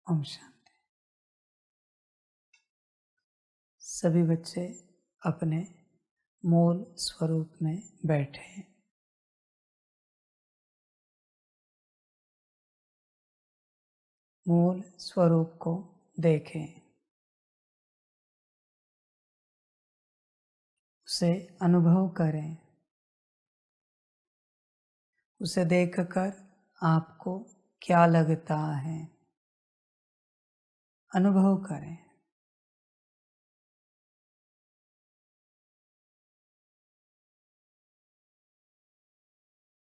ओम शांति। सभी बच्चे अपने मूल स्वरूप में बैठे हैं। मूल स्वरूप को देखें, उसे अनुभव करें। उसे देखकर आपको क्या लगता है, अनुभव करें।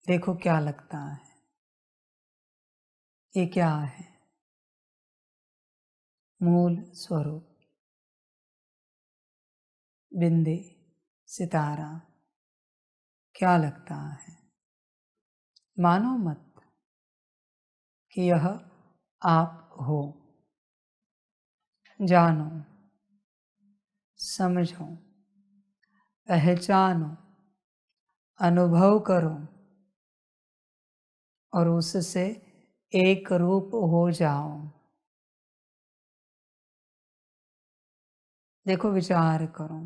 देखो क्या लगता है, ये क्या है? मूल स्वरूप, बिंदी, सितारा। क्या लगता है? मानो मत कि यह आप हो। जानो, समझो, पहचानो, अनुभव करो और उससे एक रूप हो जाओ। देखो, विचार करो,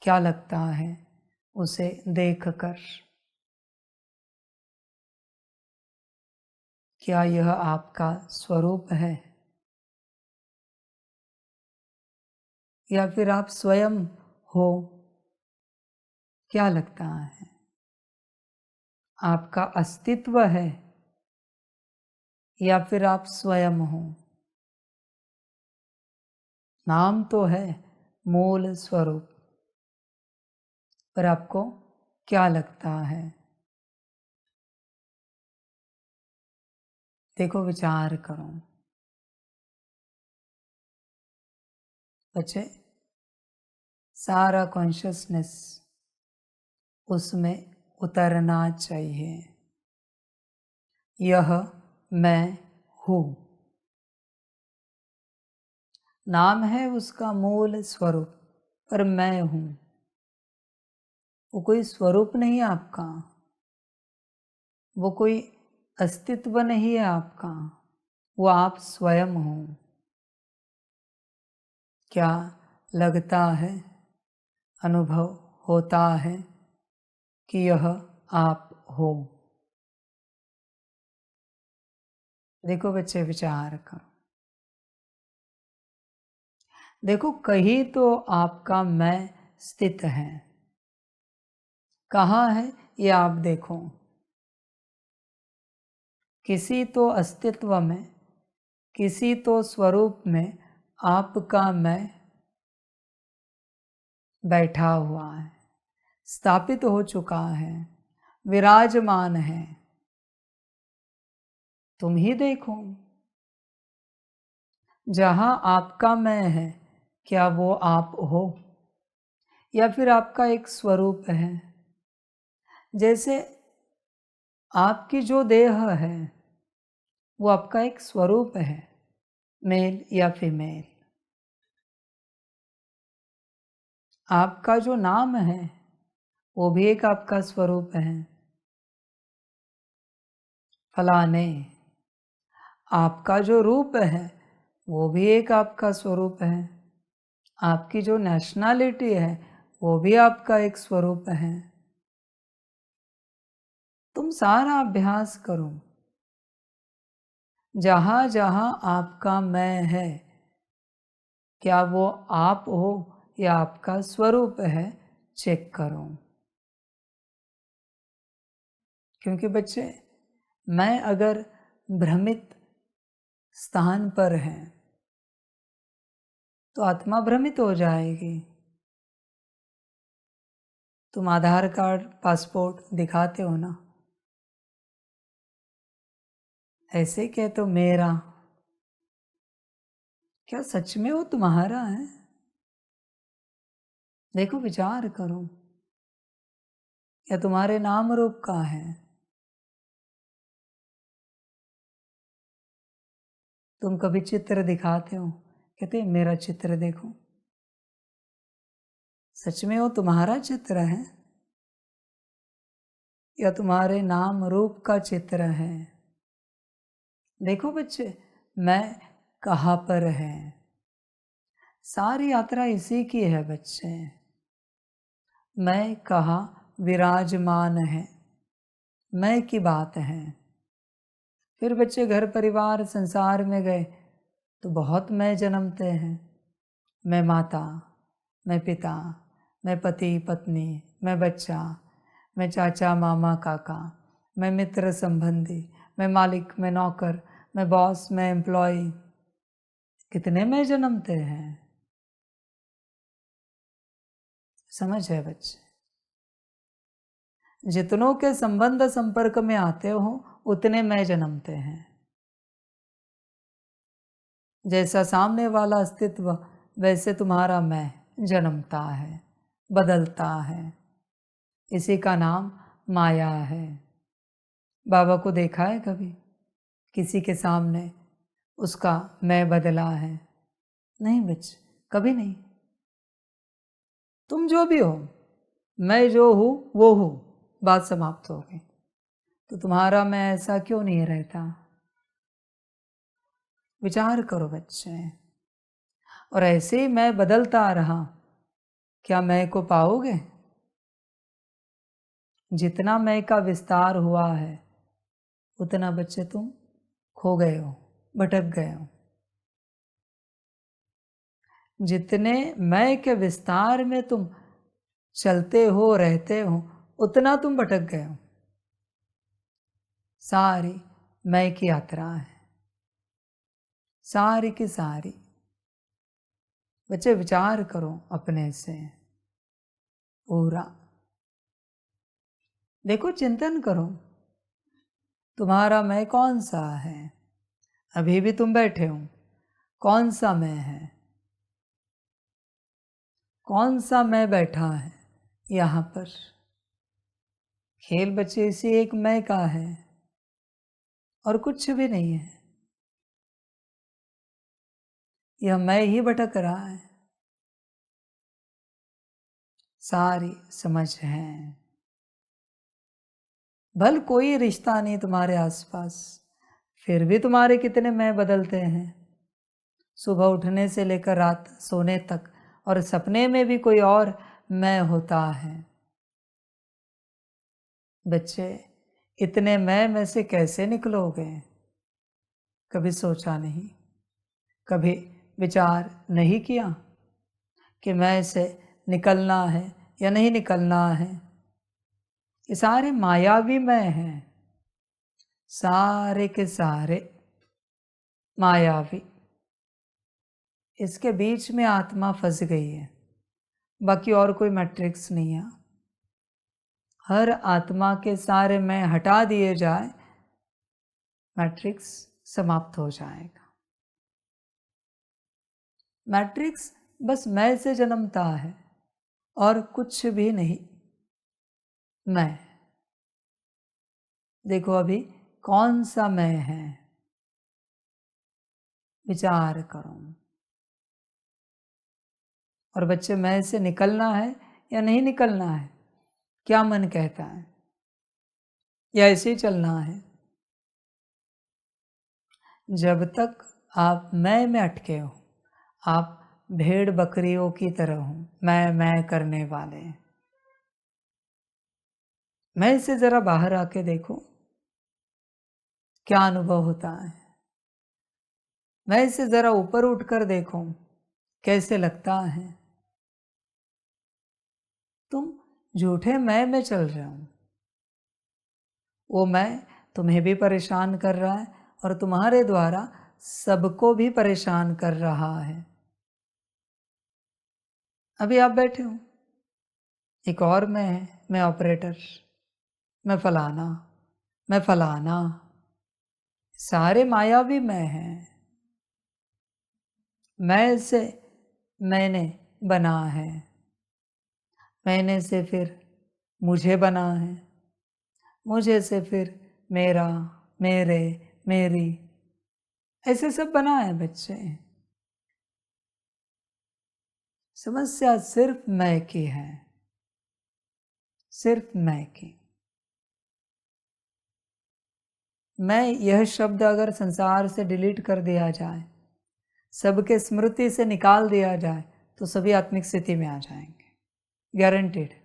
क्या लगता है उसे देखकर? क्या यह आपका स्वरूप है या फिर आप स्वयं हो? क्या लगता है? आपका अस्तित्व है या फिर आप स्वयं हो? नाम तो है मूल स्वरूप, पर आपको क्या लगता है? देखो, विचार करो। बच्चे, सारा कॉन्शियसनेस उसमें उतरना चाहिए। यह मैं हूँ। नाम है उसका मूल स्वरूप, पर मैं हूँ। वो कोई स्वरूप नहीं है आपका, वो कोई अस्तित्व नहीं है आपका, वो आप स्वयं हो। क्या लगता है, अनुभव होता है कि यह आप हो? देखो बच्चे, विचार करो। देखो, कहीं तो आपका मैं स्थित है। कहाँ है ये आप देखो। किसी तो अस्तित्व में, किसी तो स्वरूप में आपका मैं बैठा हुआ है, स्थापित हो चुका है, विराजमान है। तुम ही देखो, जहां आपका मैं है, क्या वो आप हो या फिर आपका एक स्वरूप है? जैसे आपकी जो देह है वो आपका एक स्वरूप है, मेल या फीमेल। आपका जो नाम है वो भी एक आपका स्वरूप है, फलाने। आपका जो रूप है वो भी एक आपका स्वरूप है। आपकी जो नेशनैलिटी है वो भी आपका एक स्वरूप है। तुम सारा अभ्यास करो, जहाँ जहाँ आपका मैं है, क्या वो आप हो या आपका स्वरूप है, चेक करो। क्योंकि बच्चे, मैं अगर भ्रमित स्थान पर है तो आत्मा भ्रमित हो जाएगी। तुम आधार कार्ड, पासपोर्ट दिखाते हो ना, ऐसे कह तो मेरा, क्या सच में वो तुम्हारा है? देखो, विचार करो, क्या तुम्हारे नाम रूप का है? तुम कभी चित्र दिखाते हो, कहते मेरा चित्र देखो, सच में वो तुम्हारा चित्र है या तुम्हारे नाम रूप का चित्र है? देखो बच्चे, मैं कहाँ पर है। सारी यात्रा इसी की है बच्चे। मैं कहाँ विराजमान है, मैं की बात है। फिर बच्चे घर परिवार संसार में गए तो बहुत मैं जन्मते हैं। मैं माता, मैं पिता, मैं पति पत्नी, मैं बच्चा, मैं चाचा मामा काका, मैं मित्र संबंधी, मैं मालिक, मैं नौकर, मैं बॉस, मैं एम्प्लॉय। कितने मैं जन्मते हैं। समझ है बच्चे। जितनों के संबंध संपर्क में आते हो उतने मैं जन्मते हैं। जैसा सामने वाला अस्तित्व वैसे तुम्हारा मैं जन्मता है, बदलता है। इसी का नाम माया है। बाबा को देखा है कभी किसी के सामने उसका मैं बदला है? नहीं बच्चे, कभी नहीं। तुम जो भी हो, मैं जो हूँ वो हूँ, बात समाप्त हो गई। तो तुम्हारा मैं ऐसा क्यों नहीं रहता? विचार करो बच्चे। और ऐसे ही मैं बदलता रहा, क्या मैं को पाओगे? जितना मैं का विस्तार हुआ है उतना बच्चे तुम खो गए हो, भटक गए हो। जितने मैं के विस्तार में तुम चलते हो, रहते हो, उतना तुम भटक गए हो। सारी मैं की यात्रा है, सारी की सारी। बच्चे विचार करो अपने से पूरा। देखो, चिंतन करो, तुम्हारा मैं कौन सा है? अभी भी तुम बैठे हो, कौन सा मैं है? कौन सा मैं बैठा है यहाँ पर? खेल बच्चे इसी एक मैं का है और कुछ भी नहीं है। यह मैं ही भटक रहा है। सारी समझ है। भल कोई रिश्ता नहीं तुम्हारे आसपास, फिर भी तुम्हारे कितने मैं बदलते हैं। सुबह उठने से लेकर रात सोने तक, और सपने में भी कोई और मैं होता है। बच्चे, इतने मैं में से कैसे निकलोगे? कभी सोचा नहीं, कभी विचार नहीं किया कि मैं से निकलना है या नहीं निकलना है? ये सारे मायावी मैं हैं, सारे के सारे मायावी। इसके बीच में आत्मा फंस गई है, बाकी और कोई मैट्रिक्स नहीं है। हर आत्मा के सारे मैं हटा दिए जाए, मैट्रिक्स समाप्त हो जाएगा। मैट्रिक्स बस मैं से जन्मता है और कुछ भी नहीं। मैं देखो अभी कौन सा मैं है, विचार करो। और बच्चे, मैं से निकलना है या नहीं निकलना है? क्या मन कहता है? या ऐसे ही चलना है? जब तक आप मैं में अटके हो, आप भेड़ बकरियों की तरह हो, मैं करने वाले। मैं से जरा बाहर आके देखो, क्या अनुभव होता है। मैं से जरा ऊपर उठकर देखो, कैसे लगता है। तुम झूठे मैं में चल रहे हो। वो मैं तुम्हें भी परेशान कर रहा है और तुम्हारे द्वारा सबको भी परेशान कर रहा है। अभी आप बैठे हो, एक और मैं है, मैं ऑपरेटर, मैं फलाना, मैं फलाना। सारे मायावी मैं हैं। मैं से मैंने बना है, मैंने से फिर मुझे बना है, मुझे से फिर मेरा, मेरे, मेरी, ऐसे सब बना है बच्चे। समस्या सिर्फ मैं की है, सिर्फ मैं की। मैं यह शब्द अगर संसार से डिलीट कर दिया जाए, सबके स्मृति से निकाल दिया जाए, तो सभी आत्मिक स्थिति में आ जाएंगे, गारंटेड।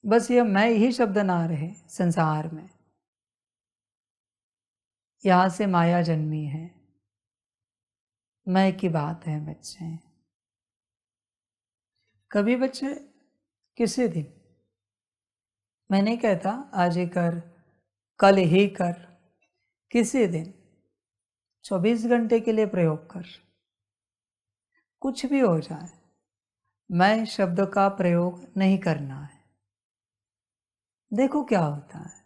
बस यह मैं ही शब्द ना रहे संसार में। यहाँ से माया जन्मी है, मैं की बात है बच्चे। कभी बच्चे किसी दिन, मैं नहीं कहता आज ही कर, कल ही कर, किसी दिन 24 घंटे के लिए प्रयोग कर, कुछ भी हो जाए, मैं शब्द का प्रयोग नहीं करना है। देखो क्या होता है।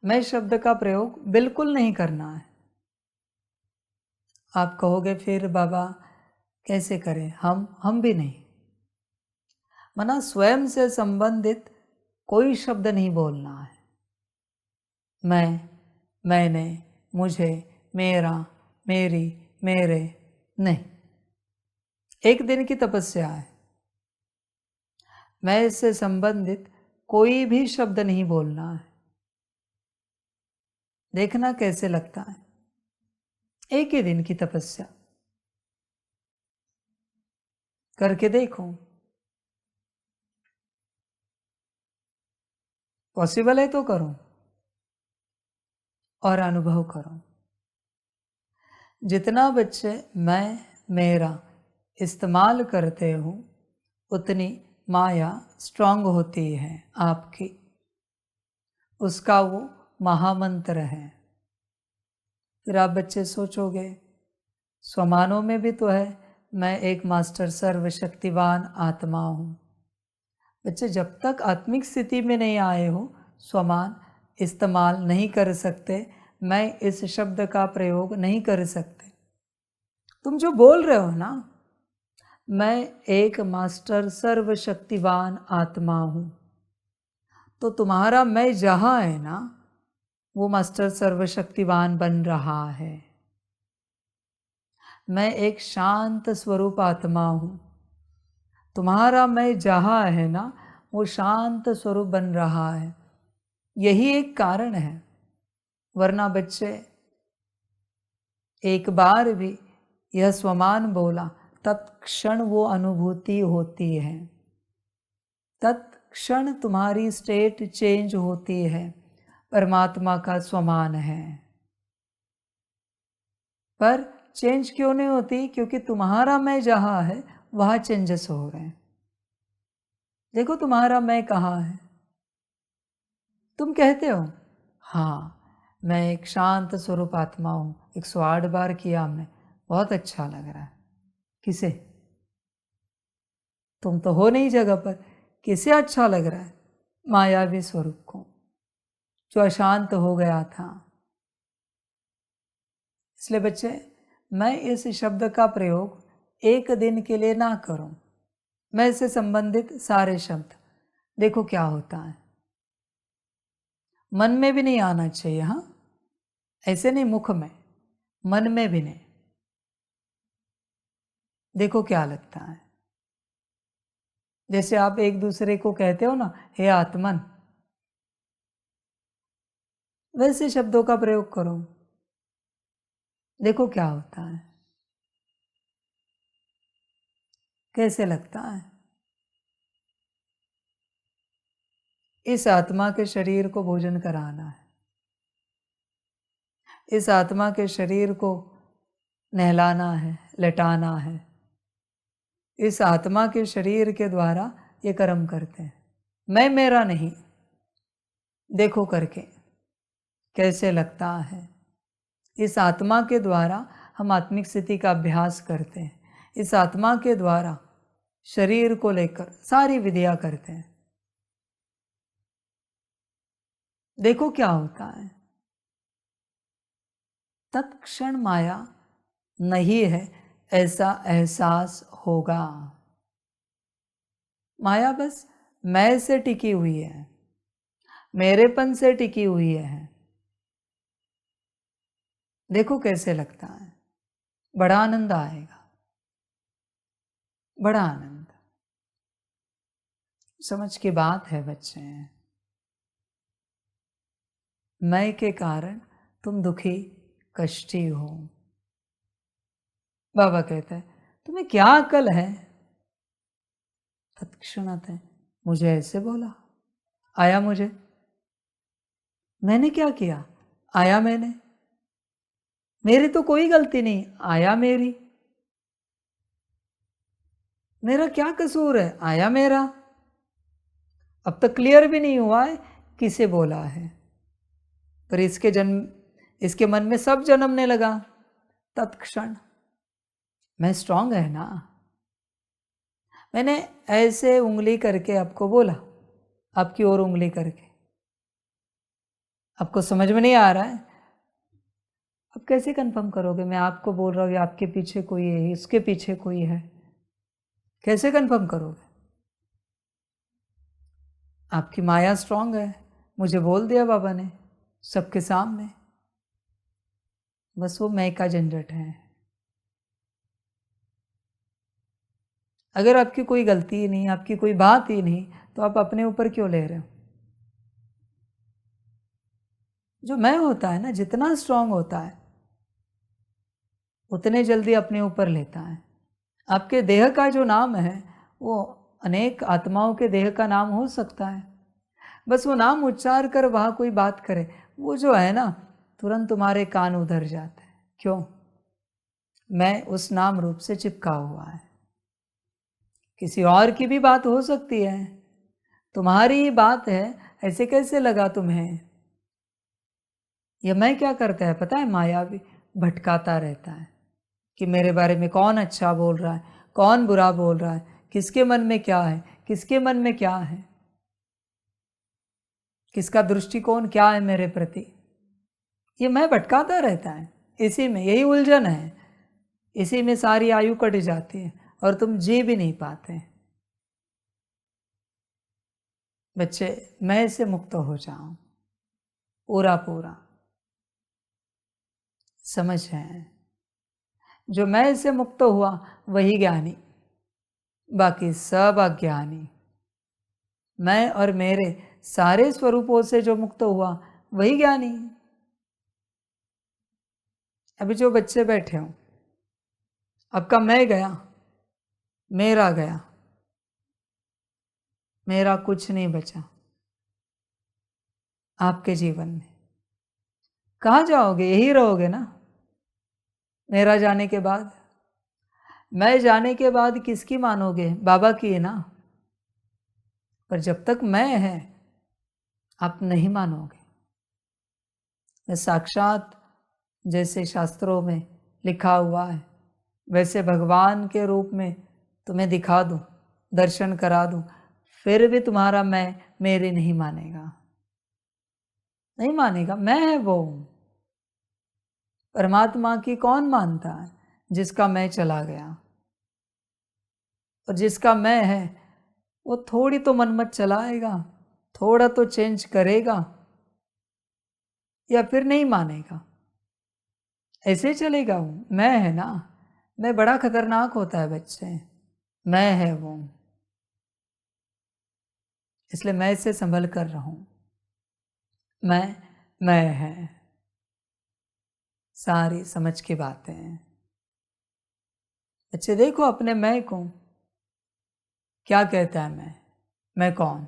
मैं शब्द का प्रयोग बिल्कुल नहीं करना है। आप कहोगे फिर बाबा कैसे करें, हम भी नहीं। मना स्वयं से संबंधित कोई शब्द नहीं बोलना है। मैं, मैंने, मुझे, मेरा, मेरी, मेरे नहीं। एक दिन की तपस्या है। मैं इससे संबंधित कोई भी शब्द नहीं बोलना है। देखना कैसे लगता है। एक ही दिन की तपस्या करके देखो, पॉसिबल है तो करो और अनुभव करो। जितना बच्चे मैं, मेरा इस्तेमाल करते हो, उतनी माया स्ट्रांग होती है आपकी। उसका वो महामंत्र है। फिर आप बच्चे सोचोगे स्वमानों में भी तो है, मैं एक मास्टर सर्वशक्तिवान आत्मा हूँ। बच्चे जब तक आत्मिक स्थिति में नहीं आए हो, स्वमान इस्तेमाल नहीं कर सकते, मैं इस शब्द का प्रयोग नहीं कर सकते। तुम जो बोल रहे हो ना, मैं एक मास्टर सर्वशक्तिवान आत्मा हूँ, तो तुम्हारा मैं जहाँ है ना, वो मास्टर सर्वशक्तिवान बन रहा है। मैं एक शांत स्वरूप आत्मा हूँ, तुम्हारा मैं जहाँ है ना, वो शांत स्वरूप बन रहा है। यही एक कारण है, वरना बच्चे एक बार भी यह स्वमान बोला, तत्क्षण वो अनुभूति होती है, तत्क्षण तुम्हारी स्टेट चेंज होती है, परमात्मा का स्वमान है। पर चेंज क्यों नहीं होती? क्योंकि तुम्हारा मैं जहाँ है वहाँ चेंजेस हो रहे हैं। देखो तुम्हारा मैं कहाँ है। तुम कहते हो हाँ मैं एक शांत स्वरूप आत्मा हूँ, 108 बार किया हमने, बहुत अच्छा लग रहा है। किसे? तुम तो हो नहीं जगह पर, किसे अच्छा लग रहा है? मायावी स्वरूप को, जो अशांत हो गया था। इसलिए बच्चे, मैं इस शब्द का प्रयोग एक दिन के लिए ना करूं। मैं इससे संबंधित सारे शब्द, देखो क्या होता है। मन में भी नहीं आना चाहिए, हाँ, ऐसे नहीं, मुख में, मन में भी नहीं। देखो क्या लगता है। जैसे आप एक दूसरे को कहते हो ना, हे आत्मन, वैसे शब्दों का प्रयोग करो, देखो क्या होता है, कैसे लगता है। इस आत्मा के शरीर को भोजन कराना है, इस आत्मा के शरीर को नहलाना है, लटाना है। इस आत्मा के शरीर के द्वारा ये कर्म करते हैं। मैं मेरा नहीं। देखो करके कैसे लगता है। इस आत्मा के द्वारा हम आत्मिक स्थिति का अभ्यास करते हैं। इस आत्मा के द्वारा शरीर को लेकर सारी विधियां करते हैं। देखो क्या होता है। तत्क्षण माया नहीं है ऐसा एहसास होगा। माया बस मैं से टिकी हुई है, मेरेपन से टिकी हुई है। देखो कैसे लगता है, बड़ा आनंद आएगा, बड़ा आनंद। समझ की बात है बच्चे। मैं के कारण तुम दुखी कष्टी हो। बाबा कहते हैं तुम्हें क्या अकल है? तत्क्षणात है मुझे ऐसे बोला, आया मुझे, मैंने क्या किया? आया मैंने, मेरी तो कोई गलती नहीं, आया मेरी, मेरा क्या कसूर है? आया मेरा। अब तक क्लियर भी नहीं हुआ है किसे बोला है, पर इसके मन में सब जन्मने लगा। तत्क्षण मैं स्ट्रांग है ना, मैंने ऐसे उंगली करके आपको बोला, आपकी ओर उंगली करके, आपको समझ में नहीं आ रहा है? अब कैसे कंफर्म करोगे मैं आपको बोल रहा हूँ या आपके पीछे कोई है, इसके पीछे कोई है? कैसे कंफर्म करोगे? आपकी माया स्ट्रांग है, मुझे बोल दिया बाबा ने सबके सामने, बस वो मैं का झंझट है। अगर आपकी कोई गलती ही नहीं, आपकी कोई बात ही नहीं, तो आप अपने ऊपर क्यों ले रहे हो? जो मैं होता है ना, जितना स्ट्रांग होता है उतने जल्दी अपने ऊपर लेता है। आपके देह का जो नाम है वो अनेक आत्माओं के देह का नाम हो सकता है, बस वो नाम उच्चार कर वहाँ कोई बात करे, वो जो है ना तुरंत तुम्हारे कान उधर जाते हैं। क्यों? मैं उस नाम रूप से चिपका हुआ है। किसी और की भी बात हो सकती है, तुम्हारी ही बात है, ऐसे कैसे लगा तुम्हें? यह मैं क्या करता है पता है? माया भी भटकाता रहता है कि मेरे बारे में कौन अच्छा बोल रहा है, कौन बुरा बोल रहा है, किसके मन में क्या है, किसके मन में क्या है, किसका दृष्टिकोण क्या है मेरे प्रति। ये मैं भटकाता रहता है, इसी में यही उलझन है, इसी में सारी आयु कट जाती है और तुम जी भी नहीं पाते। बच्चे मैं से मुक्त हो जाओ, पूरा पूरा समझ है। जो मैं से मुक्त हुआ वही ज्ञानी, बाकी सब अज्ञानी। मैं और मेरे सारे स्वरूपों से जो मुक्त हुआ वही ज्ञानी। अभी जो बच्चे बैठे हो, आपका मैं गया, मेरा गया, मेरा कुछ नहीं बचा आपके जीवन में। कहाँ जाओगे? यही रहोगे ना मेरा जाने के बाद? मैं जाने के बाद किसकी मानोगे? बाबा की है ना। पर जब तक मैं है आप नहीं मानोगे। मैं साक्षात जैसे शास्त्रों में लिखा हुआ है वैसे भगवान के रूप में तुम्हें दिखा दूं, दर्शन करा दूं, फिर भी तुम्हारा मैं मेरी नहीं मानेगा, नहीं मानेगा। मैं है वो। परमात्मा की कौन मानता है? जिसका मैं चला गया। और जिसका मैं है वो थोड़ी तो मनमत चलाएगा, थोड़ा तो चेंज करेगा, या फिर नहीं मानेगा। ऐसे चलेगा वो। मैं है ना, मैं बड़ा खतरनाक होता है बच्चे, मैं है वो। इसलिए मैं इससे संभल कर रहूं। मैं है, सारी समझ की बातें हैं। बच्चे देखो अपने मैं को, क्या कहता है मैं कौन?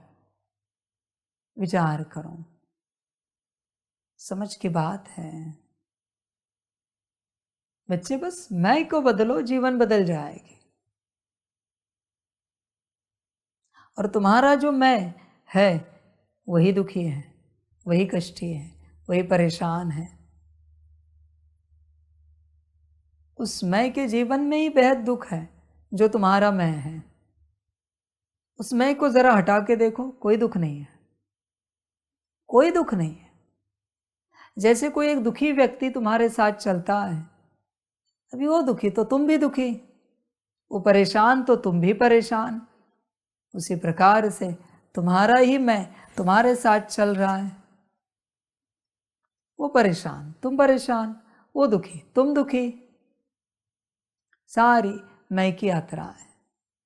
विचार करो, समझ की बात है बच्चे। बस मैं को बदलो, जीवन बदल जाएगी। और तुम्हारा जो मैं है वही दुखी है, वही कष्टी है, वही परेशान है। उस मैं के जीवन में ही बेहद दुख है जो तुम्हारा मैं है। उस मैं को जरा हटा के देखो, कोई दुख नहीं है, कोई दुख नहीं है। जैसे कोई एक दुखी व्यक्ति तुम्हारे साथ चलता है, अभी वो दुखी तो तुम भी दुखी, वो परेशान तो तुम भी परेशान। उसी प्रकार से तुम्हारा ही मैं तुम्हारे साथ चल रहा है, वो परेशान तुम परेशान, वो दुखी तुम दुखी। सारी मैं की यात्रा है,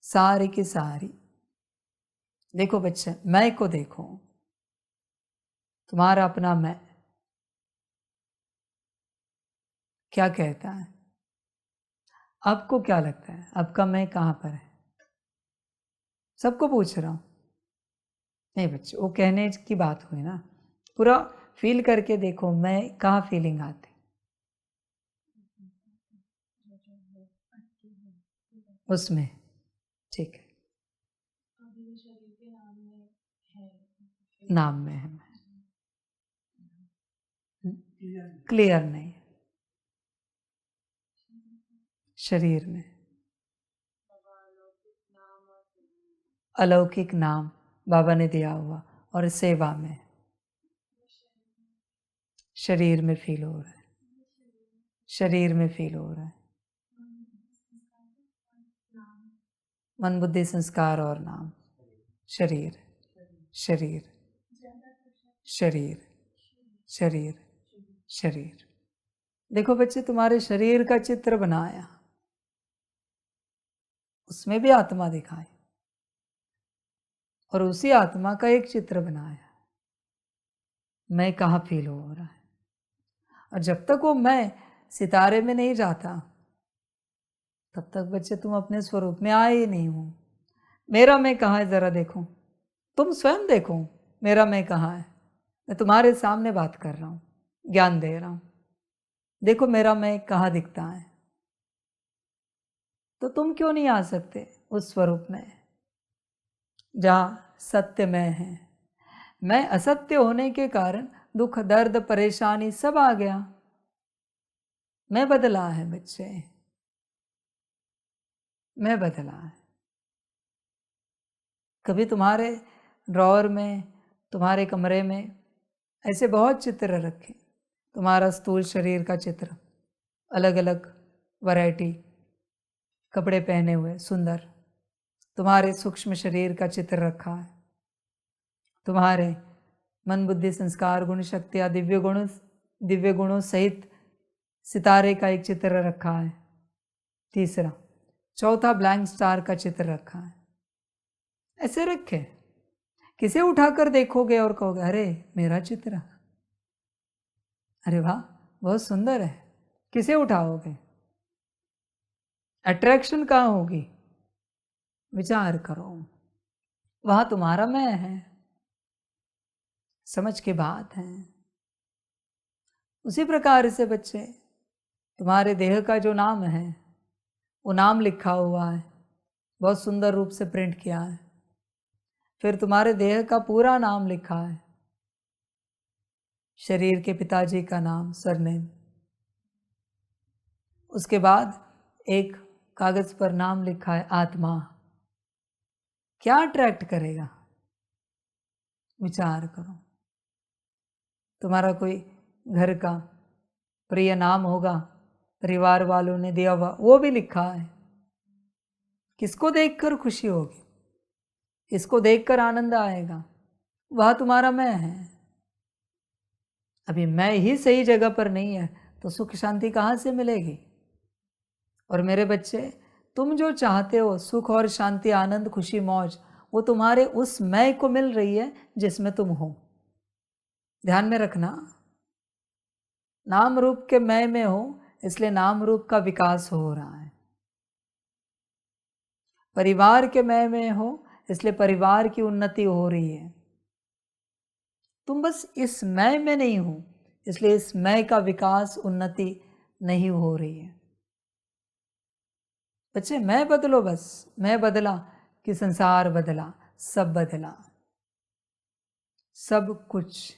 सारी की सारी। देखो बच्चे मैं को देखो, तुम्हारा अपना मैं, क्या कहता है? आपको क्या लगता है आपका मैं कहाँ पर है? सबको पूछ रहा हूँ। नहीं बच्चे, वो कहने की बात हुई ना, पूरा फील करके देखो मैं कहाँ फीलिंग आती उसमें। ठीक है, नाम में है मैं, क्लियर नहीं, शरीर में अलौकिक नाम बाबा ने दिया हुआ, और सेवा में शरीर में फील हो रहा है, शरीर में फील हो रहा है। मन बुद्धि संस्कार और नाम, शरीर शरीर शरीर शरीर शरीर। देखो बच्चे, तुम्हारे शरीर का चित्र बनाया, उसमें भी आत्मा दिखाई, और उसी आत्मा का एक चित्र बनाया, मैं कहाँ फील हो रहा है। और जब तक वो मैं सितारे में नहीं जाता, तब तक बच्चे तुम अपने स्वरूप में आए ही नहीं हो। मेरा मैं कहाँ है ज़रा देखो, तुम स्वयं देखो मेरा मैं कहाँ है। मैं तुम्हारे सामने बात कर रहा हूँ, ज्ञान दे रहा हूँ, देखो मेरा मैं कहाँ दिखता है। तो तुम क्यों नहीं आ सकते उस स्वरूप में जहाँ सत्य में है? मैं असत्य होने के कारण दुख दर्द परेशानी सब आ गया। मैं बदला है बच्चे, मैं बदला है। कभी तुम्हारे ड्रॉअर में, तुम्हारे कमरे में ऐसे बहुत चित्र रखे, तुम्हारा स्थूल शरीर का चित्र, अलग अलग वैरायटी कपड़े पहने हुए सुंदर, तुम्हारे सूक्ष्म शरीर का चित्र रखा है, तुम्हारे मन बुद्धि संस्कार गुण शक्तियाँ दिव्य गुणों सहित सितारे का एक चित्र रखा है, तीसरा चौथा ब्लैंक स्टार का चित्र रखा है। ऐसे रखे, किसे उठाकर देखोगे और कहोगे अरे मेरा चित्र, अरे वाह बहुत सुंदर है, किसे उठाओगे? अट्रैक्शन कहाँ होगी? विचार करो, वहाँ तुम्हारा मैं है, समझ के बात है। उसी प्रकार से बच्चे, तुम्हारे देह का जो नाम है वो नाम लिखा हुआ है, बहुत सुंदर रूप से प्रिंट किया है। फिर तुम्हारे देह का पूरा नाम लिखा है, शरीर के पिताजी का नाम, सरनेम। उसके बाद एक कागज पर नाम लिखा है आत्मा। क्या अट्रैक्ट करेगा? विचार करो। तुम्हारा कोई घर का प्रिय नाम होगा, परिवार वालों ने दिया हुआ, वो भी लिखा है। किसको देखकर खुशी होगी, किसको देखकर आनंद आएगा? वह तुम्हारा मैं है। अभी मैं ही सही जगह पर नहीं है तो सुख शांति कहाँ से मिलेगी? और मेरे बच्चे, तुम जो चाहते हो सुख और शांति, आनंद, खुशी, मौज, वो तुम्हारे उस मैं को मिल रही है जिसमें तुम हो। ध्यान में रखना, नाम रूप के मैं में हो, इसलिए नाम रूप का विकास हो रहा है। परिवार के मैं में हो, इसलिए परिवार की उन्नति हो रही है। तुम बस इस मैं में नहीं हो, इसलिए इस मैं का विकास, उन्नति नहीं हो रही है। बच्चे मैं बदलो, बस मैं बदला कि संसार बदला, सब बदला, सब कुछ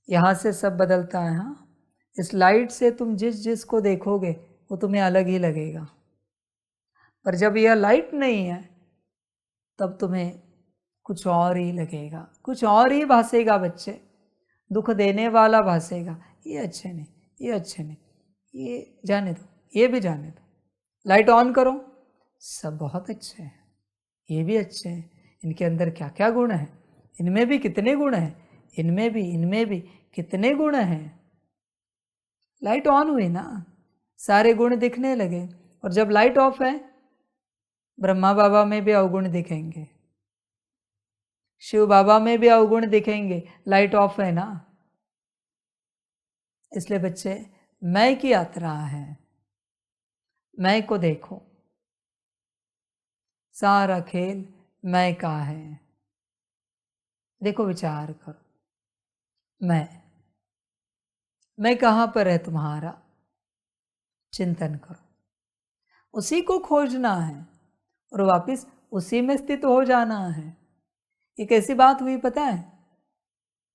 यहाँ से सब बदलता है। हाँ, इस लाइट से तुम जिस को देखोगे वो तुम्हें अलग ही लगेगा, पर जब यह लाइट नहीं है तब तुम्हें कुछ और ही लगेगा, कुछ और ही भासेगा बच्चे, दुख देने वाला भासेगा। ये अच्छे नहीं, ये अच्छे नहीं, ये जाने दो, ये भी जाने दो। लाइट ऑन करो, सब बहुत अच्छे हैं, ये भी अच्छे हैं, इनके अंदर क्या क्या गुण हैं, इनमें भी कितने गुण हैं, इनमें भी कितने गुण हैं। लाइट ऑन हुई ना, सारे गुण दिखने लगे। और जब लाइट ऑफ है, ब्रह्मा बाबा में भी अवगुण दिखेंगे, शिव बाबा में भी अवगुण दिखेंगे, लाइट ऑफ है ना। इसलिए बच्चे, मैं की यात्रा है। मैं को देखो, सारा खेल मैं का है। देखो, विचार करो, मैं कहाँ पर है तुम्हारा, चिंतन करो। उसी को खोजना है और वापस उसी में स्थित हो जाना है। ये कैसी बात हुई पता है?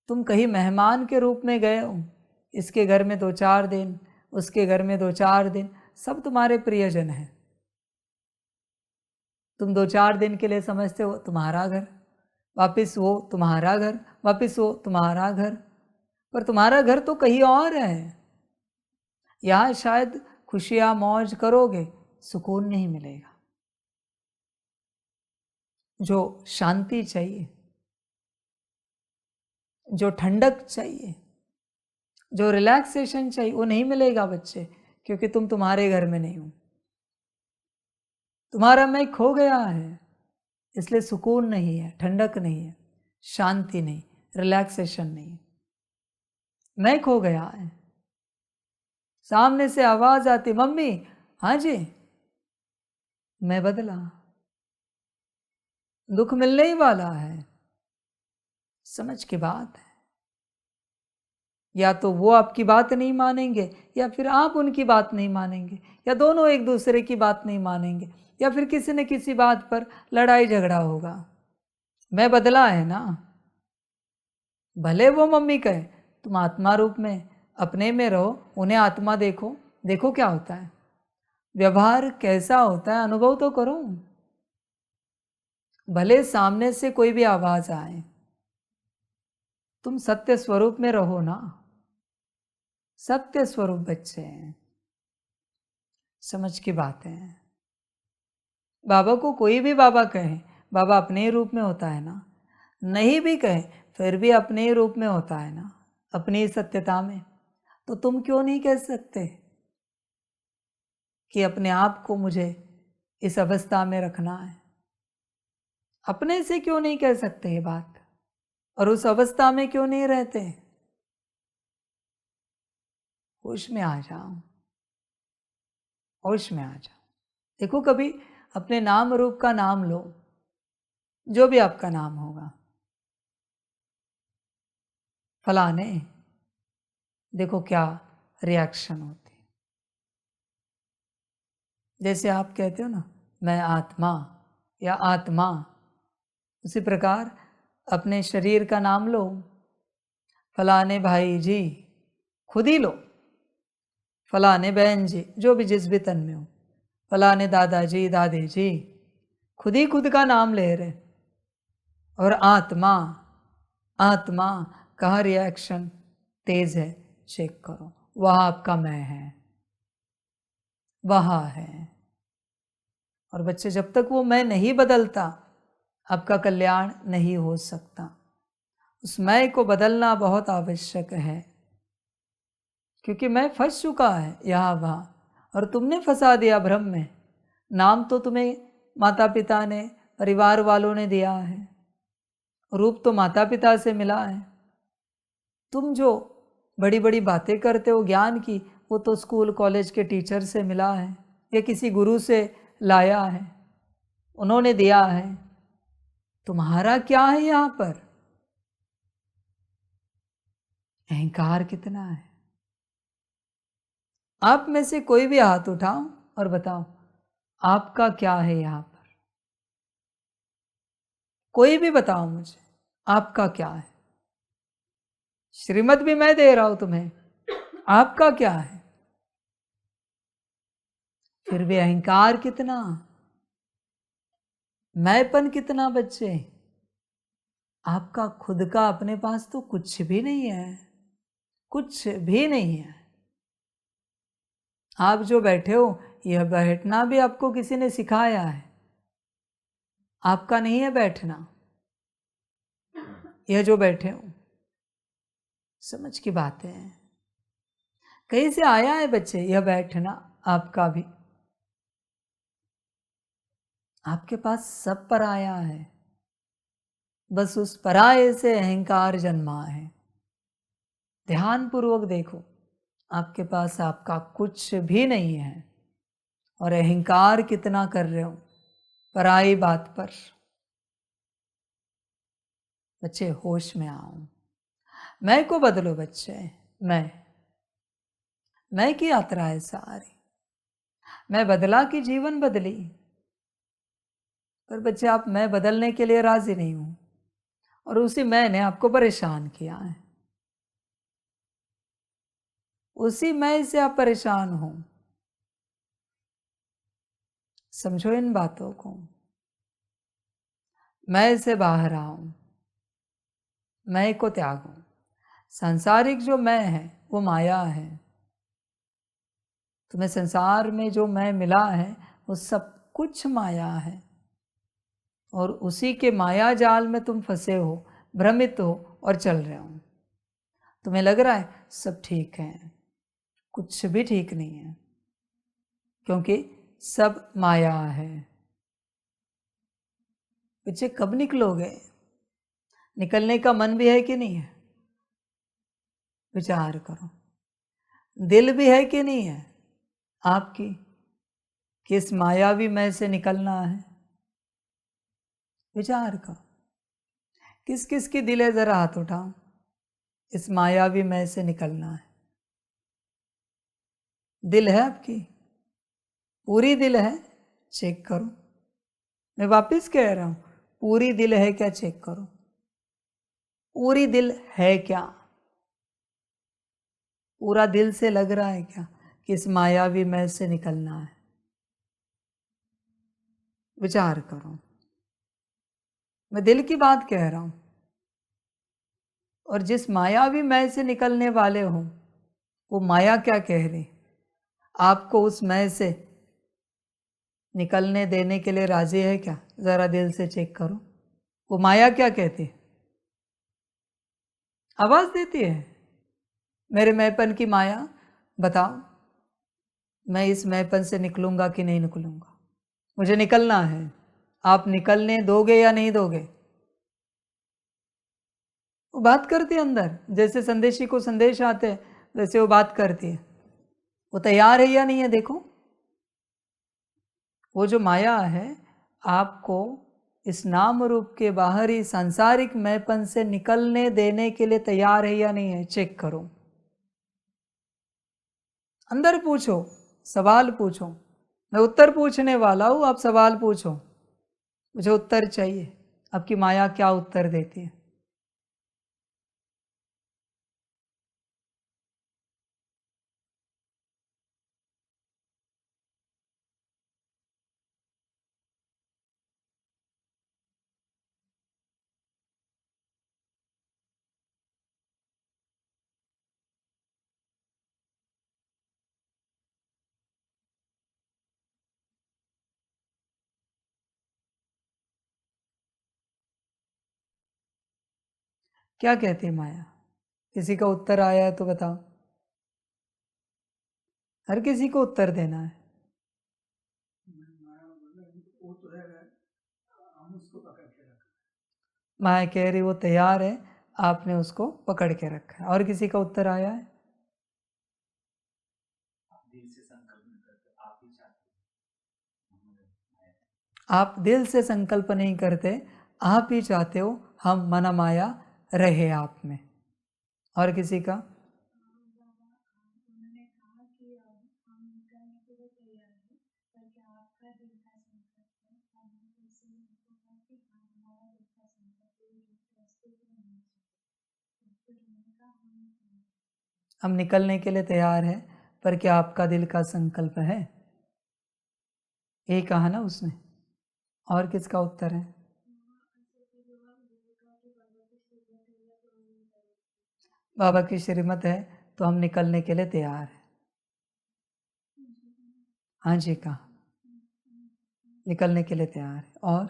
तुम कहीं मेहमान के रूप में गए हो, इसके घर में 2-4 दिन, उसके घर में 2-4 दिन, सब तुम्हारे प्रियजन हैं। तुम 2-4 दिन के लिए समझते हो तुम्हारा घर, वापस वो तुम्हारा घर, वापस वो तुम्हारा घर, पर तुम्हारा घर तो कहीं और है। यहाँ शायद खुशियाँ मौज करोगे, सुकून नहीं मिलेगा। जो शांति चाहिए, जो ठंडक चाहिए, जो रिलैक्सेशन चाहिए, वो नहीं मिलेगा बच्चे, क्योंकि तुम तुम्हारे घर में नहीं हो। तुम्हारा मैं खो गया है, इसलिए सुकून नहीं है, ठंडक नहीं है, शांति नहीं, रिलैक्सेशन नहीं। मैं खो गया है। सामने से आवाज आती, मम्मी, हाँ जी, मैं बदला, दुख मिलने ही वाला है। समझ की बात है। या तो वो आपकी बात नहीं मानेंगे, या फिर आप उनकी बात नहीं मानेंगे, या दोनों एक दूसरे की बात नहीं मानेंगे, या फिर किसी न किसी बात पर लड़ाई झगड़ा होगा। मैं बदला है ना। भले वो मम्मी कहे तुम आत्मा रूप में अपने में रहो, उन्हें आत्मा देखो, देखो क्या होता है, व्यवहार कैसा होता है, अनुभव तो करो। भले सामने से कोई भी आवाज आए, तुम सत्य स्वरूप में रहो ना। सत्य स्वरूप बच्चे हैं। समझ की बात है। बाबा को कोई भी बाबा कहे, बाबा अपने ही रूप में होता है ना। नहीं भी कहे फिर भी अपने ही रूप में होता है ना, अपनी ही सत्यता में। तो तुम क्यों नहीं कह सकते कि अपने आप को मुझे इस अवस्था में रखना है? अपने से क्यों नहीं कह सकते ये बात? और उस अवस्था में क्यों नहीं रहते? होश में आ जाओ, होश में आ जाओ। देखो, कभी अपने नाम रूप का नाम लो, जो भी आपका नाम होगा, फलाने, देखो क्या रिएक्शन होती है। जैसे आप कहते हो ना, मैं आत्मा या आत्मा, उसी प्रकार अपने शरीर का नाम लो। फलाने भाई जी, खुद ही लो। फलाने बहन जी, जो भी जिस भी तन में हो, फलाने दादाजी दादी जी, खुद ही खुद का नाम ले रहे। और आत्मा, आत्मा कहाँ रिएक्शन तेज है, चेक करो, वह आपका मैं है, वहाँ है। और बच्चे, जब तक वो मैं नहीं बदलता, आपका कल्याण नहीं हो सकता। उस मैं को बदलना बहुत आवश्यक है, क्योंकि मैं फंस चुका है यहाँ वहाँ, और तुमने फंसा दिया भ्रम में। नाम तो तुम्हें माता पिता ने, परिवार वालों ने दिया है, रूप तो माता पिता से मिला है। तुम जो बड़ी बड़ी बातें करते हो ज्ञान की, वो तो स्कूल कॉलेज के टीचर से मिला है, या किसी गुरु से लाया है, उन्होंने दिया है। तुम्हारा क्या है यहाँ पर? अहंकार कितना है? आप में से कोई भी हाथ उठाओ और बताओ, आपका क्या है यहाँ पर? कोई भी बताओ मुझे, आपका क्या है? श्रीमत भी मैं दे रहा हूं तुम्हें, आपका क्या है? फिर भी अहंकार कितना, मैंपन कितना बच्चे। आपका खुद का अपने पास तो कुछ भी नहीं है, कुछ भी नहीं है। आप जो बैठे हो, यह बैठना भी आपको किसी ने सिखाया है, आपका नहीं है बैठना। यह जो बैठे हो, समझ की बात है। कहीं से आया है बच्चे यह बैठना, आपका भी। आपके पास सब पराया है, बस उस पराये से अहंकार जन्मा है। ध्यान पूर्वक देखो, आपके पास आपका कुछ भी नहीं है और अहंकार कितना कर रहे हो पराई बात पर। बच्चे होश में आओ, मैं को बदलो बच्चे। मैं की यात्रा है सारी, मैं बदला कि जीवन बदली। पर बच्चे आप मैं बदलने के लिए राजी नहीं हूं और उसी मैंने आपको परेशान किया है, उसी मैं से आप परेशान हो। समझो इन बातों को। मैं से बाहर आओ, मैं को त्यागो। सांसारिक जो मैं है वो माया है। तुम्हें संसार में जो मैं मिला है वो सब कुछ माया है और उसी के माया जाल में तुम फंसे हो, भ्रमित हो और चल रहे हो। तुम्हें लग रहा है सब ठीक है, कुछ भी ठीक नहीं है, क्योंकि सब माया है। बच्चे कब निकलोगे? निकलने का मन भी है कि नहीं है? विचार करो। दिल भी है कि नहीं है आपकी? किस मायावी मैं से निकलना है? विचार करो। किस किस की दिल है, जरा हाथ उठाओ। इस मायावी मैं से निकलना है। दिल है आपकी? पूरी दिल है? चेक करो। मैं वापस कह रहा हूं, पूरी दिल है क्या? चेक करो। पूरी दिल है क्या? पूरा दिल से लग रहा है क्या कि इस मायावी मैं से निकलना है? विचार करो। मैं दिल की बात कह रहा हूं। और जिस मायावी मैं से निकलने वाले हो, वो माया क्या कह रही? आपको उस मैं से निकलने देने के लिए राजी है क्या? जरा दिल से चेक करो। वो माया क्या कहती? आवाज देती है, मेरे मैंपन की माया, बताओ मैं इस मैंपन से निकलूंगा कि नहीं निकलूंगा? मुझे निकलना है। आप निकलने दोगे या नहीं दोगे? वो बात करती है अंदर, जैसे संदेशी को संदेश आते हैं वैसे वो बात करती है। वो तैयार है या नहीं है? देखो, वो जो माया है आपको इस नाम रूप के बाहरी सांसारिक मैंपन से निकलने देने के लिए तैयार है या नहीं है? चेक करो। अंदर पूछो, सवाल पूछो। मैं उत्तर पूछने वाला हूं, आप सवाल पूछो। मुझे उत्तर चाहिए। आपकी माया क्या उत्तर देती है? क्या कहती है माया? किसी का उत्तर आया है तो बताओ। हर किसी को उत्तर देना है। माया कह रही वो तैयार है, आपने उसको पकड़ के रखा है। और किसी का उत्तर आया है? आप दिल से संकल्प नहीं करते, आप ही चाहते हो हम मना माया रहे आप में। और किसी का? हम निकलने के लिए तैयार हैं, पर क्या आपका दिल का संकल्प है? यही कहा ना उसने। और किसका उत्तर है? बाबा की श्रीमत है तो हम निकलने के लिए तैयार हैं। हाँ जी, कहा निकलने के लिए तैयार है। और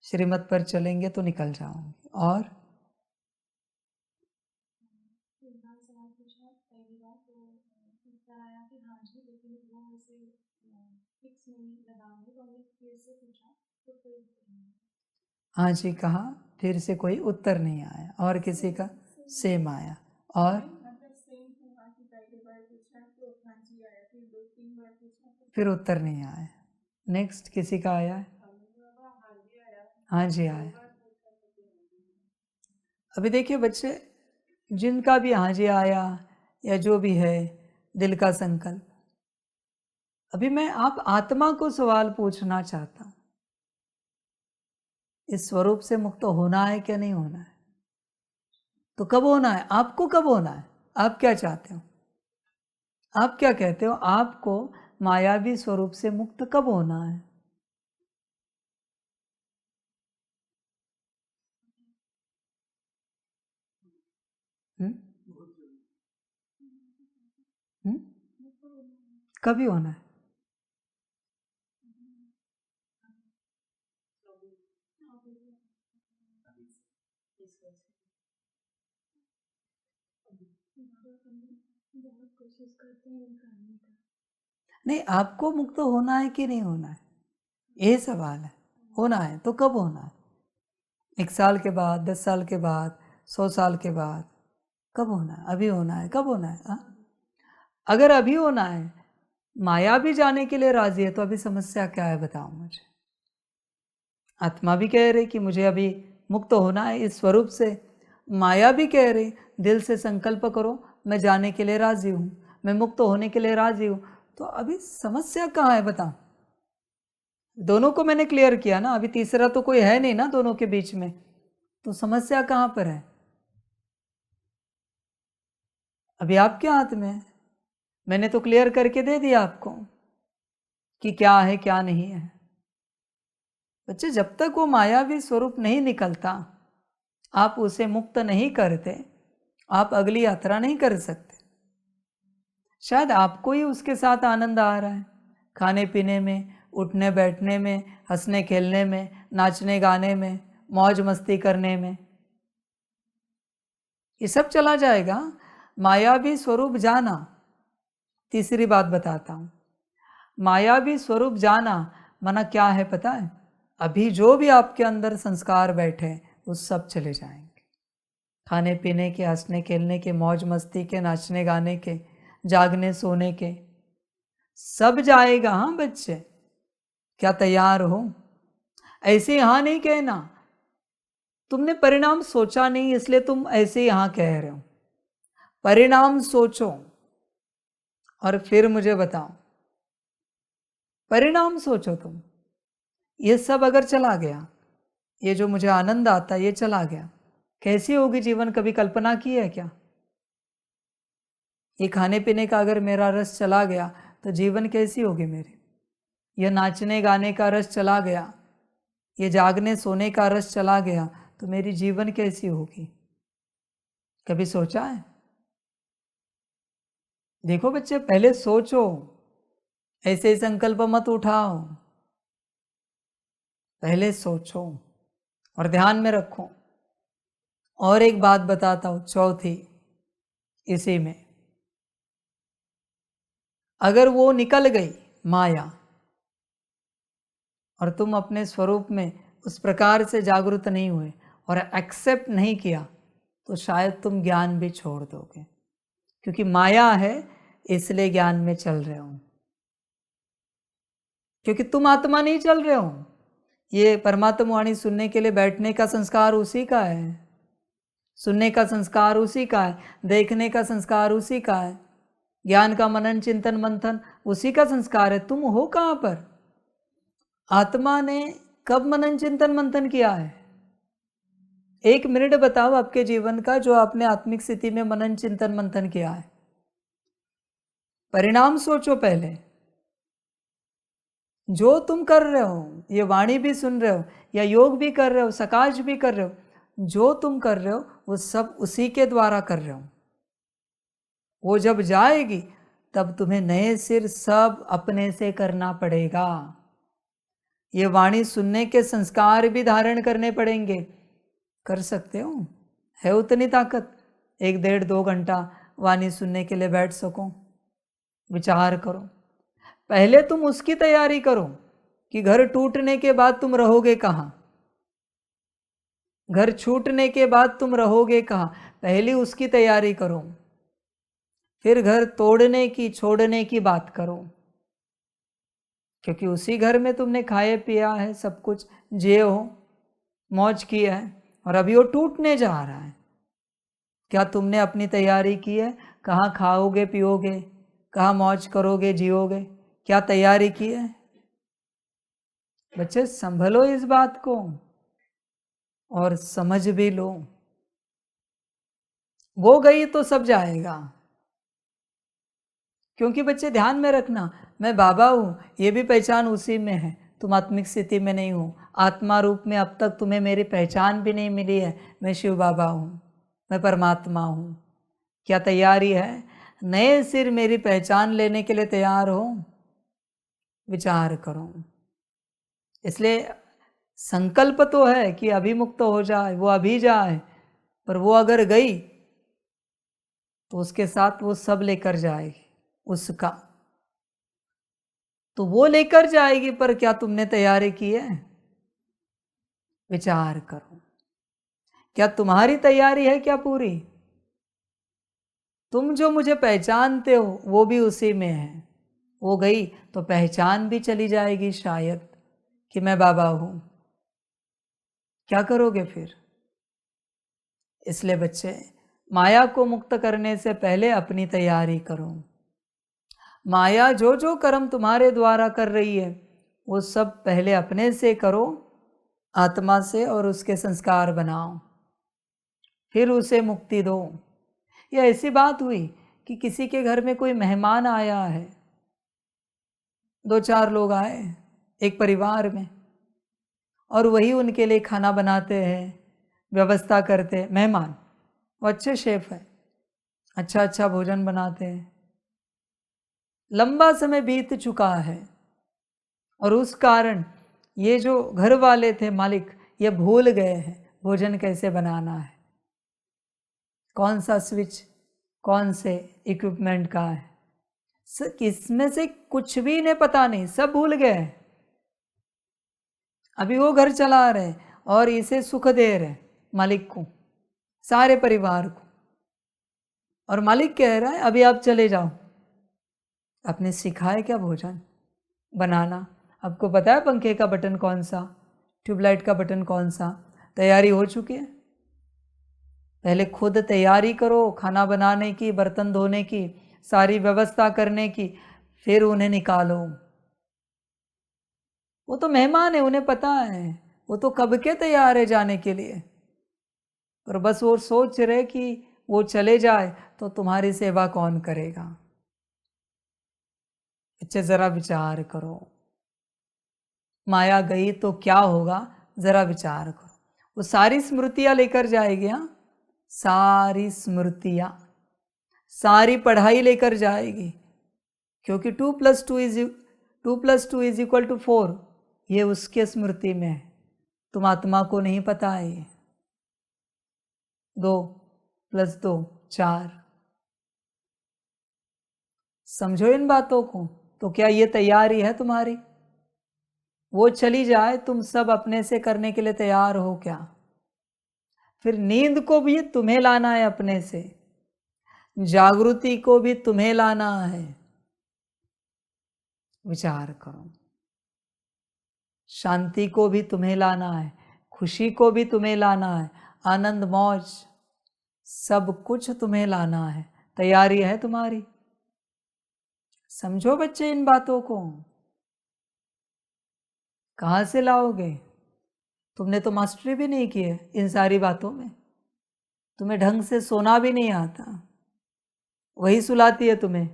श्रीमत पर चलेंगे तो निकल जाओगे। और हाँ जी, कहा फिर से कोई उत्तर नहीं आया। और किसी का सेम आया। और फिर उत्तर नहीं आया। नेक्स्ट किसी का आया है? हाँ जी आया। अभी देखिए बच्चे, जिनका भी हाँ जी आया या जो भी है दिल का संकल्प, अभी मैं आप आत्मा को सवाल पूछना चाहता हूँ, इस स्वरूप से मुक्त होना है क्या नहीं होना है? तो कब होना है? आपको कब होना है? आप क्या चाहते हो? आप क्या कहते हो? आपको मायावी स्वरूप से मुक्त कब होना है? हुँ? हुँ? कभी होना है? नहीं, आपको मुक्त होना है कि नहीं होना है, ये सवाल है। होना है तो कब होना है? 1 साल के बाद, 10 साल के बाद, 100 साल के बाद? कब होना है? अभी होना है? कब होना है? हाँ? अगर अभी होना है, माया भी जाने के लिए राजी है, तो अभी समस्या क्या है बताओ मुझे? आत्मा भी कह रही कि मुझे अभी मुक्त होना है इस स्वरूप से, माया भी कह रही दिल से संकल्प करो, मैं जाने के लिए राजी हूँ, मैं मुक्त होने के लिए राजी हूँ। तो अभी समस्या कहाँ है बताओ? दोनों को मैंने क्लियर किया ना, अभी तीसरा तो कोई है नहीं ना दोनों के बीच में, तो समस्या कहाँ पर है? अभी आपके हाथ में है। मैंने तो क्लियर करके दे दिया आपको कि क्या है क्या नहीं है। बच्चे, जब तक वो मायावी स्वरूप नहीं निकलता, आप उसे मुक्त नहीं करते, आप अगली यात्रा नहीं कर सकते। शायद आपको ही उसके साथ आनंद आ रहा है, खाने पीने में, उठने बैठने में, हंसने खेलने में, नाचने गाने में, मौज मस्ती करने में, ये सब चला जाएगा। मायावी स्वरूप जाना, तीसरी बात बताता हूँ, मायावी स्वरूप जाना माना क्या है पता है? अभी जो भी आपके अंदर संस्कार बैठे वो सब चले जाएंगे, खाने पीने के, हंसने खेलने के, मौज मस्ती के, नाचने गाने के, जागने सोने के, सब जाएगा। हाँ बच्चे, क्या तैयार हो? ऐसे हाँ नहीं कहना, तुमने परिणाम सोचा नहीं इसलिए तुम ऐसे यहाँ कह रहे हो। परिणाम सोचो और फिर मुझे बताओ। परिणाम सोचो तुम, ये सब अगर चला गया, ये जो मुझे आनंद आता ये चला गया, कैसी होगी जीवन? कभी कल्पना की है क्या? ये खाने पीने का अगर मेरा रस चला गया तो जीवन कैसी होगी मेरी? ये नाचने गाने का रस चला गया, ये जागने सोने का रस चला गया, तो मेरी जीवन कैसी होगी? कभी सोचा है? देखो बच्चे, पहले सोचो, ऐसे ही संकल्प मत उठाओ, पहले सोचो और ध्यान में रखो। और एक बात बताता हूं, चौथी इसी में, अगर वो निकल गई माया और तुम अपने स्वरूप में उस प्रकार से जागरूक नहीं हुए और एक्सेप्ट नहीं किया, तो शायद तुम ज्ञान भी छोड़ दोगे, क्योंकि माया है इसलिए ज्ञान में चल रहे हो, क्योंकि तुम आत्मा नहीं चल रहे हो। ये परमात्मा वाणी सुनने के लिए बैठने का संस्कार उसी का है, सुनने का संस्कार उसी का है, देखने का संस्कार उसी का है, ज्ञान का मनन चिंतन मंथन उसी का संस्कार है। तुम हो कहाँ पर? आत्मा ने कब मनन चिंतन मंथन किया है? 1 मिनट बताओ आपके जीवन का जो आपने आत्मिक स्थिति में मनन चिंतन मंथन किया है। परिणाम सोचो पहले। जो तुम कर रहे हो, ये वाणी भी सुन रहे हो या योग भी कर रहे हो, सकाश भी कर रहे हो, जो तुम कर रहे हो वो सब उसी के द्वारा कर रहे हो। वो जब जाएगी तब तुम्हें नए सिर सब अपने से करना पड़ेगा। ये वाणी सुनने के संस्कार भी धारण करने पड़ेंगे। कर सकते हो? है उतनी ताकत? 1 डेढ़ 2 घंटा वाणी सुनने के लिए बैठ सको? विचार करो। पहले तुम उसकी तैयारी करो कि घर टूटने के बाद तुम रहोगे कहाँ। घर छूटने के बाद तुम रहोगे कहाँ, पहले उसकी तैयारी करो, फिर घर तोड़ने की छोड़ने की बात करो, क्योंकि उसी घर में तुमने खाए पिया है, सब कुछ जिए हो, मौज किया है, और अभी वो टूटने जा रहा है। क्या तुमने अपनी तैयारी की है? कहाँ खाओगे पियोगे, कहाँ मौज करोगे जियोगे, क्या तैयारी की है? बच्चे संभलो इस बात को और समझ भी लो। वो गई तो सब जाएगा। क्योंकि बच्चे ध्यान में रखना, मैं बाबा हूँ, ये भी पहचान उसी में है, तुम आत्मिक स्थिति में नहीं हो। आत्मा रूप में अब तक तुम्हें मेरी पहचान भी नहीं मिली है, मैं शिव बाबा हूँ, मैं परमात्मा हूँ। क्या तैयारी है? नए सिर मेरी पहचान लेने के लिए तैयार हो? विचार करो। इसलिए संकल्प तो है कि अभिमुक्त हो जाए, वो अभी जाए, पर वो अगर गई तो उसके साथ वो सब लेकर जाएगी उसका, तो वो लेकर जाएगी, पर क्या तुमने तैयारी की है? विचार करो, क्या तुम्हारी तैयारी है क्या पूरी? तुम जो मुझे पहचानते हो वो भी उसी में है। वो गई तो पहचान भी चली जाएगी शायद कि मैं बाबा हूं। क्या करोगे फिर? इसलिए बच्चे, माया को मुक्त करने से पहले अपनी तैयारी करो। माया जो जो कर्म तुम्हारे द्वारा कर रही है वो सब पहले अपने से करो, आत्मा से, और उसके संस्कार बनाओ, फिर उसे मुक्ति दो। यह ऐसी बात हुई कि किसी के घर में कोई मेहमान आया है, 2-4 लोग आए एक परिवार में, और वही उनके लिए खाना बनाते हैं, व्यवस्था करते हैं। मेहमान वो अच्छे शेफ है, अच्छा अच्छा भोजन बनाते हैं। लंबा समय बीत चुका है और उस कारण ये जो घर वाले थे मालिक, ये भूल गए हैं भोजन कैसे बनाना है, कौन सा स्विच कौन से इक्विपमेंट का है, किसमें से कुछ भी इन्हें पता नहीं, सब भूल गए। अभी वो घर चला रहे और इसे सुख दे रहे मालिक को, सारे परिवार को, और मालिक कह रहा है अभी आप चले जाओ। आपने सिखाया क्या भोजन बनाना? आपको पता है पंखे का बटन कौन सा, ट्यूबलाइट का बटन कौन सा? तैयारी हो चुकी है? पहले खुद तैयारी करो खाना बनाने की, बर्तन धोने की, सारी व्यवस्था करने की, फिर उन्हें निकालो। वो तो मेहमान है, उन्हें पता है, वो तो कब के तैयार है जाने के लिए, और बस वो सोच रहे कि वो चले जाए तो तुम्हारी सेवा कौन करेगा। अच्छा जरा विचार करो, माया गई तो क्या होगा, जरा विचार करो। वो सारी स्मृतियां लेकर जाएगी, हाँ, सारी स्मृतियां, सारी पढ़ाई लेकर जाएगी, क्योंकि 2+2 = 4, ये उसके स्मृति में है, तुम आत्मा को नहीं पता है। ये 2+2 4, समझो इन बातों को। तो क्या ये तैयारी है तुम्हारी? वो चली जाए, तुम सब अपने से करने के लिए तैयार हो क्या? फिर नींद को भी तुम्हें लाना है अपने से, जागृति को भी तुम्हें लाना है। विचार करो, शांति को भी तुम्हें लाना है, खुशी को भी तुम्हें लाना है, आनंद मौज सब कुछ तुम्हें लाना है। तैयारी है तुम्हारी? समझो बच्चे इन बातों को। कहाँ से लाओगे? तुमने तो मास्टरी भी नहीं की है इन सारी बातों में, तुम्हें ढंग से सोना भी नहीं आता, वही सुलाती है तुम्हें,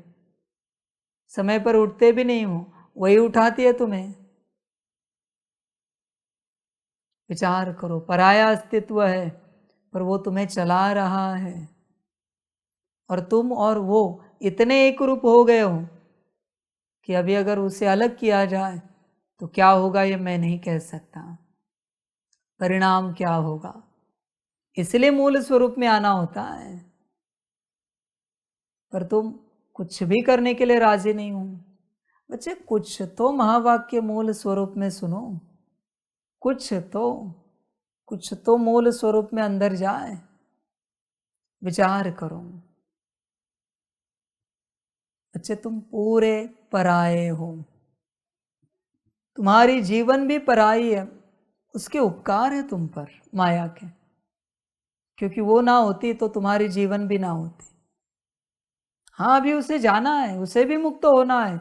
समय पर उठते भी नहीं हो, वही उठाती है तुम्हें। विचार करो, पराया अस्तित्व है पर वो तुम्हें चला रहा है, और तुम और वो इतने एक रूप हो गए हो कि अभी अगर उसे अलग किया जाए तो क्या होगा ये मैं नहीं कह सकता, परिणाम क्या होगा। इसलिए मूल स्वरूप में आना होता है, पर तुम कुछ भी करने के लिए राजी नहीं हो। बच्चे कुछ तो महावाक्य मूल स्वरूप में सुनो, कुछ तो, कुछ तो मूल स्वरूप में अंदर जाए, विचार करो। बच्चे तुम पूरे पराये हो, तुम्हारी जीवन भी पराई है, उसके उपकार है तुम पर माया के, क्योंकि वो ना होती तो तुम्हारी जीवन भी ना होती। हाँ अभी उसे जाना है, उसे भी मुक्त होना है,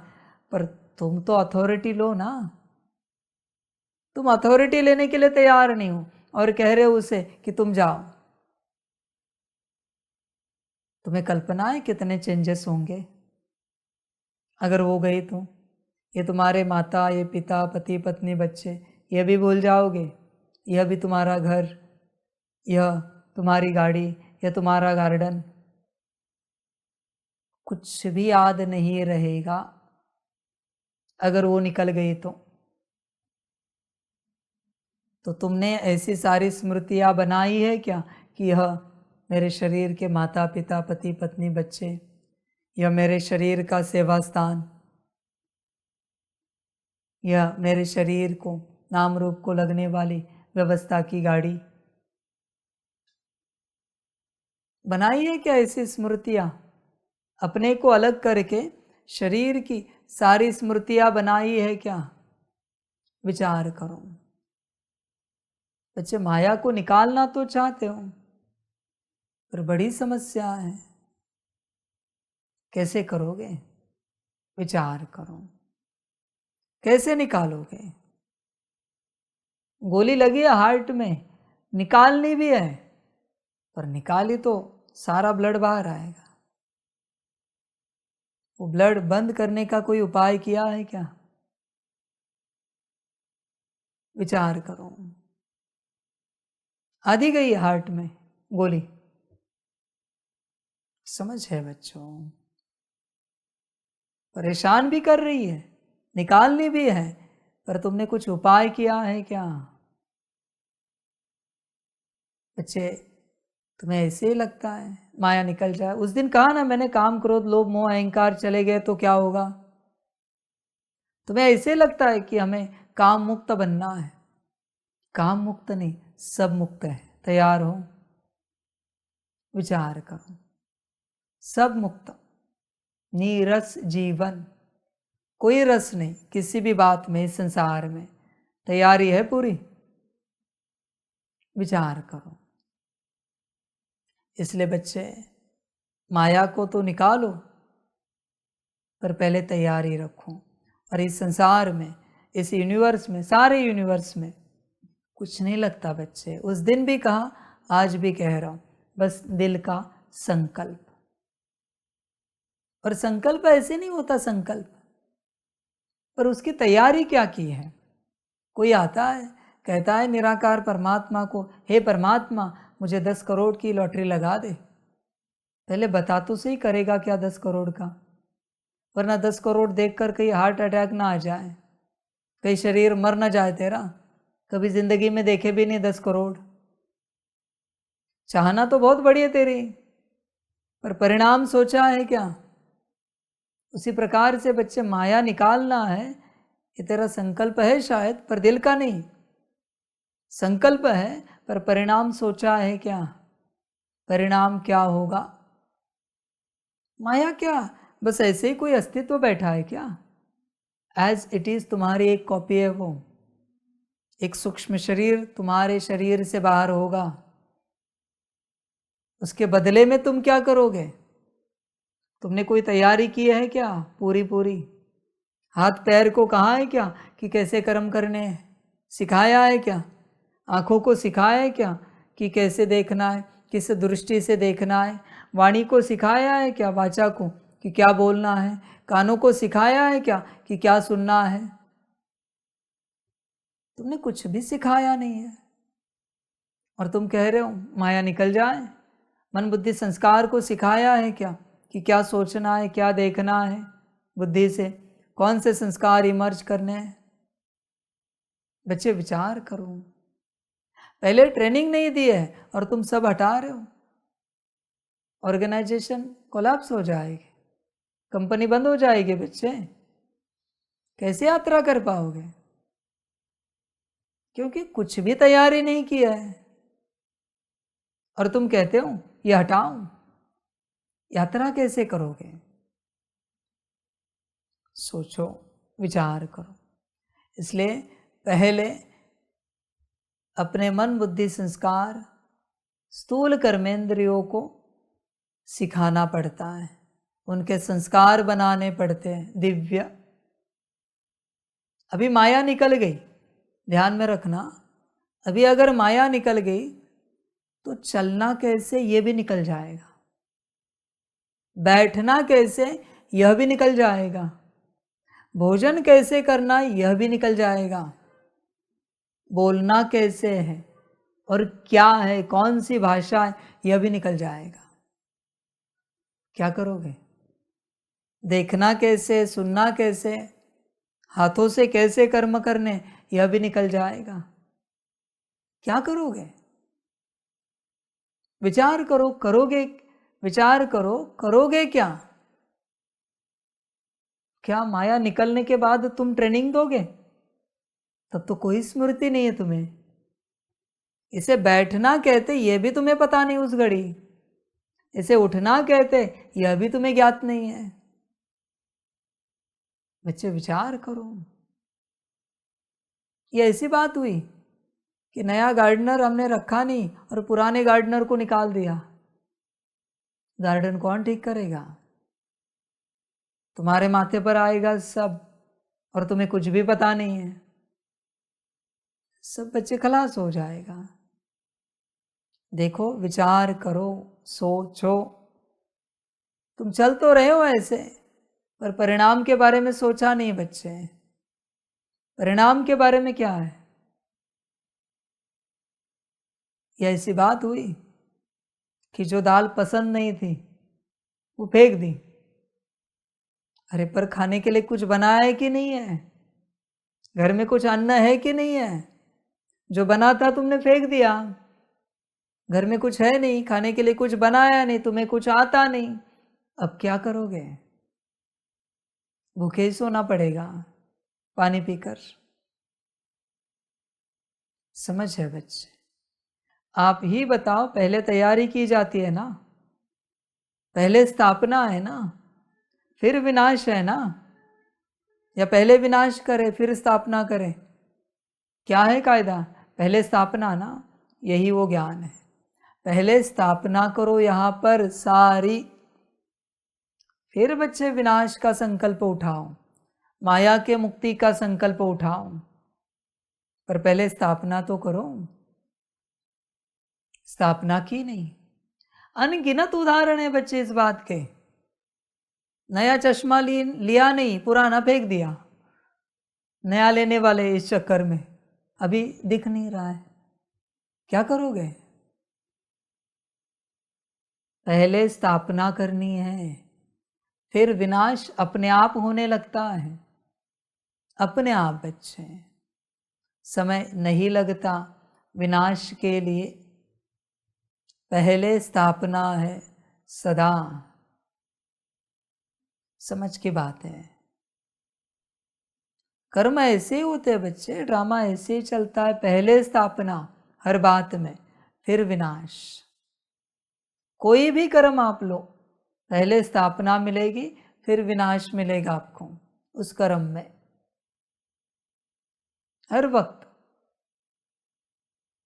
पर तुम तो अथॉरिटी लो ना। तुम अथॉरिटी लेने के लिए तैयार नहीं हो और कह रहे हो उसे कि तुम जाओ। तुम्हें कल्पना है कितने चेंजेस होंगे अगर वो गई तो? ये तुम्हारे माता, ये पिता, पति, पत्नी, बच्चे, ये भी भूल जाओगे। यह भी तुम्हारा घर, यह तुम्हारी गाड़ी, यह तुम्हारा गार्डन, कुछ भी याद नहीं रहेगा अगर वो निकल गई तो तुमने ऐसी सारी स्मृतियाँ बनाई है क्या कि यह मेरे शरीर के माता पिता, पति, पत्नी, बच्चे, यह मेरे शरीर का सेवा स्थान, यह मेरे शरीर को, नाम रूप को लगने वाली व्यवस्था की गाड़ी, बनाई है क्या ऐसी स्मृतियाँ? अपने को अलग करके शरीर की सारी स्मृतियाँ बनाई है क्या? विचार करो। बच्चे माया को निकालना तो चाहते हो, पर बड़ी समस्या है, कैसे करोगे? विचार करो, कैसे निकालोगे? गोली लगी है हार्ट में, निकालनी भी है, पर निकाली तो सारा ब्लड बाहर आएगा। वो ब्लड बंद करने का कोई उपाय किया है क्या? विचार करो। आधी गई है हार्ट में गोली, समझ है बच्चों? परेशान भी कर रही है, निकालनी भी है, पर तुमने कुछ उपाय किया है क्या? बच्चे तुम्हें ऐसे ही लगता है माया निकल जाए? उस दिन कहा ना मैंने, काम क्रोध लोभ मोह अहंकार चले गए तो क्या होगा? तुम्हें ऐसे लगता है कि हमें काम मुक्त बनना है। काम मुक्त नहीं, सब मुक्त है। तैयार हो? विचार करो। सब मुक्त, नीरस जीवन, कोई रस नहीं किसी भी बात में इस संसार में। तैयारी है पूरी? विचार करो। इसलिए बच्चे माया को तो निकालो, पर पहले तैयारी रखो। और इस संसार में, इस यूनिवर्स में, सारे यूनिवर्स में कुछ नहीं लगता बच्चे। उस दिन भी कहा, आज भी कह रहा हूं, बस दिल का संकल्प। और संकल्प ऐसे नहीं होता संकल्प, पर उसकी तैयारी क्या की है? कोई आता है कहता है निराकार परमात्मा को, हे परमात्मा मुझे 10 करोड़ की लॉटरी लगा दे। पहले बता तो सही करेगा क्या 10 करोड़ का, वरना 10 करोड़ देखकर कहीं हार्ट अटैक ना आ जाए, कहीं शरीर मर ना जाए तेरा। कभी जिंदगी में देखे भी नहीं 10 करोड़। चाहना तो बहुत बड़ी है तेरी, पर परिणाम सोचा है क्या? उसी प्रकार से बच्चे माया निकालना है, ये तेरा संकल्प है शायद, पर दिल का नहीं। संकल्प है पर परिणाम सोचा है क्या? परिणाम क्या होगा? माया क्या बस ऐसे ही कोई अस्तित्व बैठा है क्या? एज इट इज तुम्हारी एक कॉपी है वो। एक सूक्ष्म शरीर तुम्हारे शरीर से बाहर होगा, उसके बदले में तुम क्या करोगे? तुमने कोई तैयारी की है क्या पूरी पूरी? हाथ पैर को कहा है क्या कि कैसे कर्म करने हैं? सिखाया है क्या? आँखों को सिखाया है क्या कि कैसे देखना है, किस दृष्टि से देखना है? वाणी को सिखाया है क्या, वाचा को, कि क्या बोलना है? कानों को सिखाया है क्या कि क्या सुनना है? तुमने कुछ भी सिखाया नहीं है, और तुम कह रहे हो माया निकल जाए। मन बुद्धि संस्कार को सिखाया है क्या कि क्या सोचना है, क्या देखना है? बुद्धि से कौन से संस्कार इमर्ज करने हैं? बच्चे विचार करो। पहले ट्रेनिंग नहीं दी है और तुम सब हटा रहे हो। ऑर्गेनाइजेशन कोलैप्स हो जाएगी, कंपनी बंद हो जाएगी। बच्चे कैसे यात्रा कर पाओगे? क्योंकि कुछ भी तैयारी नहीं किया है और तुम कहते हो ये हटाओ। यात्रा कैसे करोगे? सोचो, विचार करो। इसलिए पहले अपने मन बुद्धि संस्कार स्थूल कर्मेंद्रियों को सिखाना पड़ता है, उनके संस्कार बनाने पड़ते हैं दिव्य। अभी माया निकल गई, ध्यान में रखना, अभी अगर माया निकल गई तो चलना कैसे ये भी निकल जाएगा, बैठना कैसे यह भी निकल जाएगा, भोजन कैसे करना यह भी निकल जाएगा, बोलना कैसे है और क्या है, कौन सी भाषा है, यह भी निकल जाएगा। क्या करोगे? देखना कैसे, सुनना कैसे, हाथों से कैसे कर्म करने, यह भी निकल जाएगा। क्या करोगे? विचार करो, करोगे? विचार करो, करोगे क्या? क्या माया निकलने के बाद तुम ट्रेनिंग दोगे? तब तो कोई स्मृति नहीं है तुम्हें। इसे बैठना कहते यह भी तुम्हें पता नहीं उस घड़ी, इसे उठना कहते यह भी तुम्हें ज्ञात नहीं है। बच्चे विचार करो। ये ऐसी बात हुई कि नया गार्डनर हमने रखा नहीं और पुराने गार्डनर को निकाल दिया। गार्डन कौन ठीक करेगा? तुम्हारे माथे पर आएगा सब और तुम्हें कुछ भी पता नहीं है, सब बच्चे खलास हो जाएगा। देखो, विचार करो, सोचो। तुम चल तो रहे हो ऐसे, पर परिणाम के बारे में सोचा नहीं बच्चे। परिणाम के बारे में क्या है? ये ऐसी बात हुई कि जो दाल पसंद नहीं थी वो फेंक दी। अरे पर खाने के लिए कुछ बनाया है कि नहीं है? घर में कुछ अन्न है कि नहीं है? जो बना था तुमने फेंक दिया। घर में कुछ है नहीं, खाने के लिए कुछ बनाया नहीं, तुम्हें कुछ आता नहीं, अब क्या करोगे? भूखे ही सोना पड़ेगा पानी पीकर। समझ है बच्चे? आप ही बताओ, पहले तैयारी की जाती है ना, पहले स्थापना है ना, फिर विनाश है ना, या पहले विनाश करे फिर स्थापना करे? क्या है कायदा? पहले स्थापना ना, यही वो ज्ञान है। पहले स्थापना करो यहाँ पर सारी, फिर बच्चे विनाश का संकल्प उठाओ, माया के मुक्ति का संकल्प उठाओ, पर पहले स्थापना तो करो। स्थापना की नहीं। अनगिनत उदाहरण है बच्चे इस बात के। नया चश्मा लिया नहीं, पुराना फेंक दिया, नया लेने वाले इस चक्कर में अभी दिख नहीं रहा है। क्या करोगे? पहले स्थापना करनी है, फिर विनाश अपने आप होने लगता है, अपने आप बच्चे। समय नहीं लगता विनाश के लिए, पहले स्थापना है सदा। समझ की बात है। कर्म ऐसे ही होते हैं बच्चे, ड्रामा ऐसे ही चलता है। पहले स्थापना हर बात में, फिर विनाश। कोई भी कर्म आप लो, पहले स्थापना मिलेगी, फिर विनाश मिलेगा आपको उस कर्म में। हर वक्त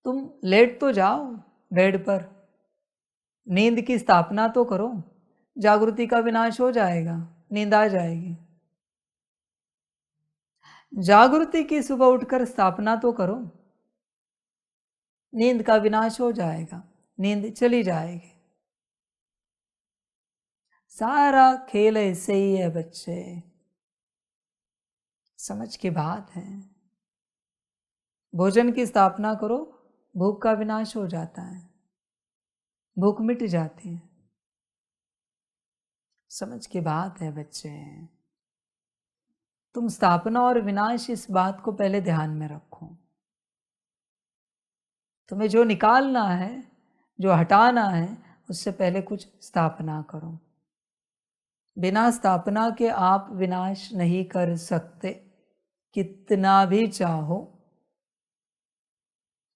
तुम लेट तो जाओ बेड पर, नींद की स्थापना तो करो, जागृति का विनाश हो जाएगा, नींद आ जाएगी। जागृति की सुबह उठकर स्थापना तो करो, नींद का विनाश हो जाएगा, नींद चली जाएगी। सारा खेल ऐसे ही है बच्चे। समझ की बात है। भोजन की स्थापना करो, भूख का विनाश हो जाता है, भूख मिट जाती है। समझ की बात है बच्चे। तुम स्थापना और विनाश इस बात को पहले ध्यान में रखो। तुम्हें जो निकालना है, जो हटाना है, उससे पहले कुछ स्थापना करो। बिना स्थापना के आप विनाश नहीं कर सकते, कितना भी चाहो।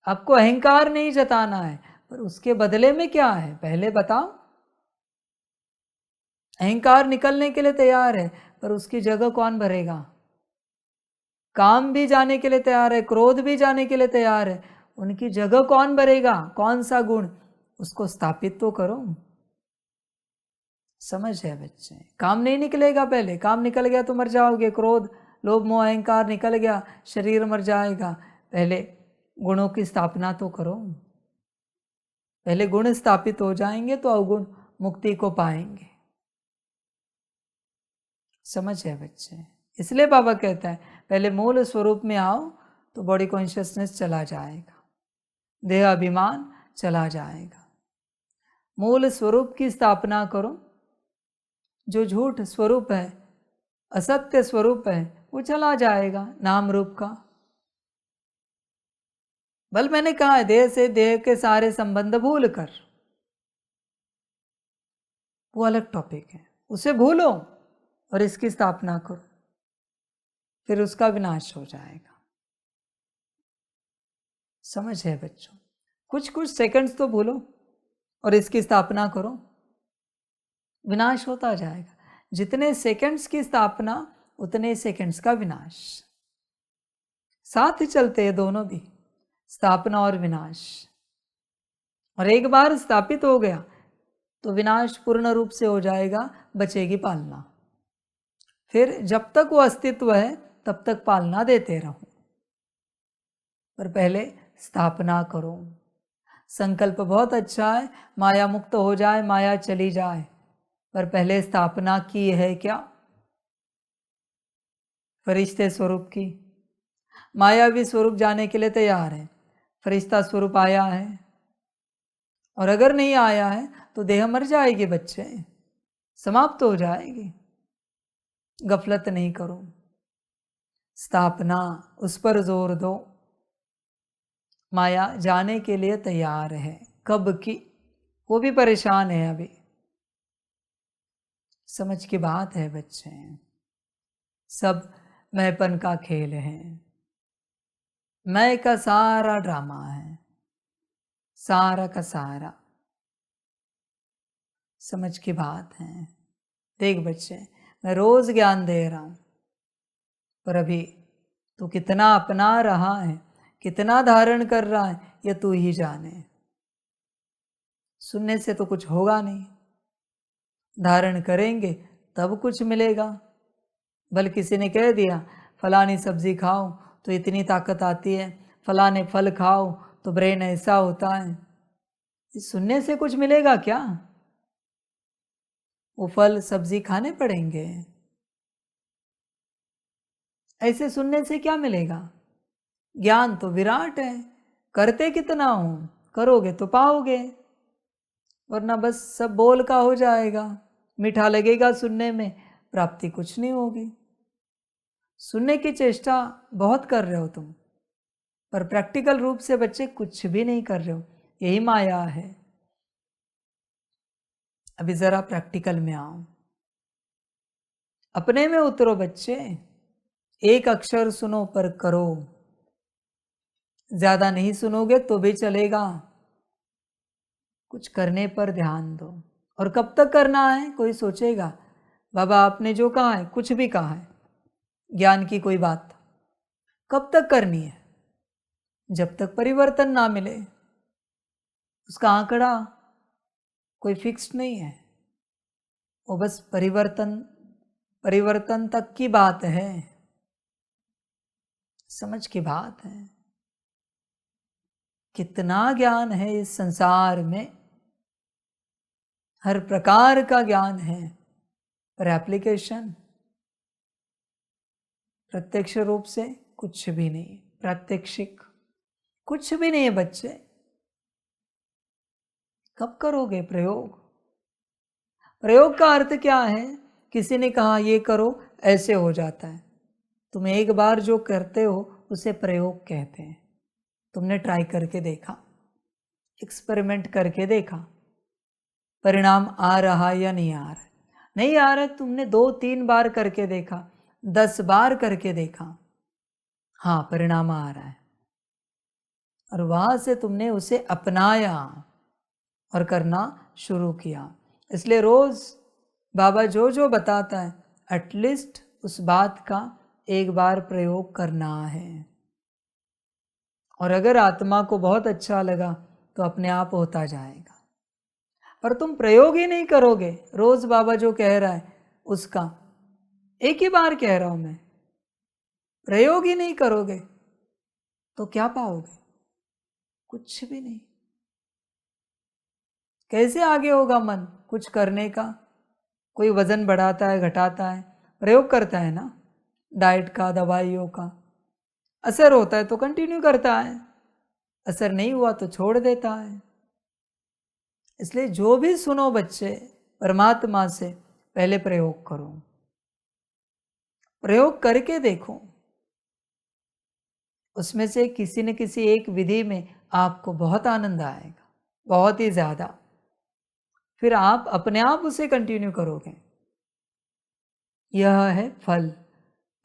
आपको अहंकार नहीं जताना है, पर उसके बदले में क्या है पहले बताओ। अहंकार निकलने के लिए तैयार है, पर उसकी जगह कौन भरेगा? काम भी जाने के लिए तैयार है, क्रोध भी जाने के लिए तैयार है, उनकी जगह कौन भरेगा? कौन सा गुण? उसको स्थापित तो करो। समझ है बच्चे? काम नहीं निकलेगा, पहले काम निकल गया तो मर जाओगे। क्रोध लोभ मोह अहंकार निकल गया, शरीर मर जाएगा। पहले गुणों की स्थापना तो करो। पहले गुण स्थापित हो जाएंगे तो अवगुण मुक्ति को पाएंगे। समझ है बच्चे? इसलिए बाबा कहता है पहले मूल स्वरूप में आओ तो बॉडी कॉन्शियसनेस चला जाएगा, देह अभिमान चला जाएगा। मूल स्वरूप की स्थापना करो। जो झूठ स्वरूप है, असत्य स्वरूप है, वो चला जाएगा नाम रूप का। बल मैंने कहा है देह से देह के सारे संबंध भूल कर, वो अलग टॉपिक है, उसे भूलो और इसकी स्थापना करो, फिर उसका विनाश हो जाएगा। समझ है बच्चों? कुछ कुछ सेकंड्स तो भूलो और इसकी स्थापना करो, विनाश होता जाएगा। जितने सेकंड्स की स्थापना उतने सेकंड्स का विनाश। साथ ही चलते हैं दोनों भी, स्थापना और विनाश। और एक बार स्थापित हो गया तो विनाश पूर्ण रूप से हो जाएगा, बचेगी पालना। फिर जब तक वो अस्तित्व है तब तक पालना देते रहो, पर पहले स्थापना करो। संकल्प बहुत अच्छा है, माया मुक्त हो जाए, माया चली जाए, पर पहले स्थापना की है क्या? फरिश्ते स्वरूप की। मायावी स्वरूप जाने के लिए तैयार है, फरिश्ता स्वरूप आया है, और अगर नहीं आया है तो देह मर जाएगी बच्चे, समाप्त हो जाएगी। गफलत नहीं करो, स्थापना उस पर जोर दो। माया जाने के लिए तैयार है, कब की? वो भी परेशान है अभी। समझ की बात है बच्चे, सब मैंपन का खेल है, मैं का सारा ड्रामा है, सारा का सारा। समझ की बात है। देख बच्चे, मैं रोज ज्ञान दे रहा हूं, पर अभी तू कितना अपना रहा है, कितना धारण कर रहा है, ये तू ही जाने। सुनने से तो कुछ होगा नहीं, धारण करेंगे तब कुछ मिलेगा। बल किसी ने कह दिया फलानी सब्जी खाओ तो इतनी ताकत आती है, फलाने फल खाओ तो ब्रेन ऐसा होता है। सुनने से कुछ मिलेगा क्या? वो फल सब्जी खाने पड़ेंगे। ऐसे सुनने से क्या मिलेगा? ज्ञान तो विराट है, करते कितना हो, करोगे तो पाओगे, वरना बस सब बोल का हो जाएगा, मीठा लगेगा सुनने में, प्राप्ति कुछ नहीं होगी। सुनने की चेष्टा बहुत कर रहे हो तुम, पर प्रैक्टिकल रूप से बच्चे कुछ भी नहीं कर रहे हो, यही माया है। अभी जरा प्रैक्टिकल में आओ, अपने में उतरो बच्चे। एक अक्षर सुनो पर करो, ज्यादा नहीं सुनोगे तो भी चलेगा, कुछ करने पर ध्यान दो। और कब तक करना है? कोई सोचेगा बाबा आपने जो कहा है, कुछ भी कहा है, ज्ञान की कोई बात कब तक करनी है? जब तक परिवर्तन ना मिले। उसका आंकड़ा कोई फिक्स्ड नहीं है, वो बस परिवर्तन तक की बात है। समझ की बात है। कितना ज्ञान है इस संसार में, हर प्रकार का ज्ञान है, पर एप्लीकेशन प्रत्यक्ष रूप से कुछ भी नहीं, प्रात्यक्षिक कुछ भी नहीं है बच्चे। कब करोगे प्रयोग? प्रयोग का अर्थ क्या है? किसी ने कहा ये करो, ऐसे हो जाता है। तुम एक बार जो करते हो उसे प्रयोग कहते हैं। तुमने ट्राई करके देखा, एक्सपेरिमेंट करके देखा, परिणाम आ रहा या नहीं आ रहा? नहीं आ रहा, तुमने 2-3 बार करके देखा, 10 बार करके देखा, हाँ परिणाम आ रहा है। और वहाँ से तुमने उसे अपनाया और करना शुरू किया। इसलिए रोज़ बाबा जो जो बताता है एटलीस्ट उस बात का एक बार प्रयोग करना है। और अगर आत्मा को बहुत अच्छा लगा तो अपने आप होता जाएगा। पर तुम प्रयोग ही नहीं करोगे, रोज़ बाबा जो कह रहा है उसका, एक ही बार कह रहा हूँ मैं, प्रयोग ही नहीं करोगे तो क्या पाओगे? कुछ भी नहीं। कैसे आगे होगा मन कुछ करने का? कोई वजन बढ़ाता है, घटाता है, प्रयोग करता है ना, डाइट का, दवाइयों का। असर होता है तो कंटिन्यू करता है, असर नहीं हुआ तो छोड़ देता है। इसलिए जो भी सुनो बच्चे, परमात्मा से पहले प्रयोग करो, प्रयोग करके देखो। उसमें से किसी न किसी एक विधि में आपको बहुत आनंद आएगा, बहुत ही ज़्यादा। फिर आप अपने आप उसे कंटिन्यू करोगे। यह है फल,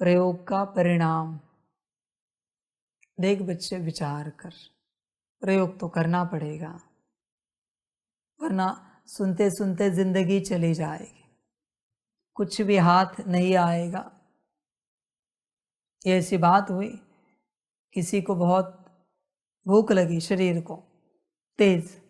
प्रयोग का परिणाम। देख बच्चे, विचार कर, प्रयोग तो करना पड़ेगा, वरना सुनते सुनते जिंदगी चली जाएगी, कुछ भी हाथ नहीं आएगा। ये ऐसी बात हुई, किसी को बहुत भूख लगी, शरीर को तेज,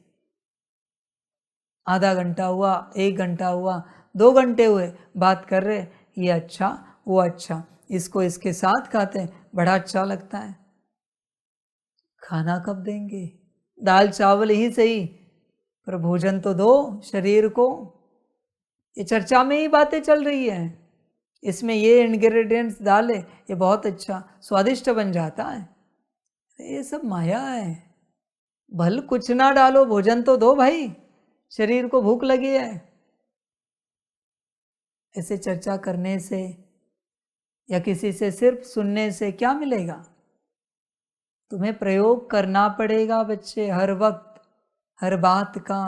आधा घंटा हुआ, 1 घंटा हुआ, 2 घंटे हुए, बात कर रहे, ये अच्छा वो अच्छा, इसको इसके साथ खाते हैं, बड़ा अच्छा लगता है। खाना कब देंगे? दाल चावल ही सही, पर भोजन तो दो शरीर को। ये चर्चा में ही बातें चल रही है, इसमें ये इंग्रेडिएंट्स डाले, ये बहुत अच्छा स्वादिष्ट बन जाता है। ये सब माया है। भल कुछ ना डालो, भोजन तो दो भाई, शरीर को भूख लगी है। ऐसे चर्चा करने से या किसी से सिर्फ सुनने से क्या मिलेगा? तुम्हें प्रयोग करना पड़ेगा बच्चे, हर वक्त, हर बात का।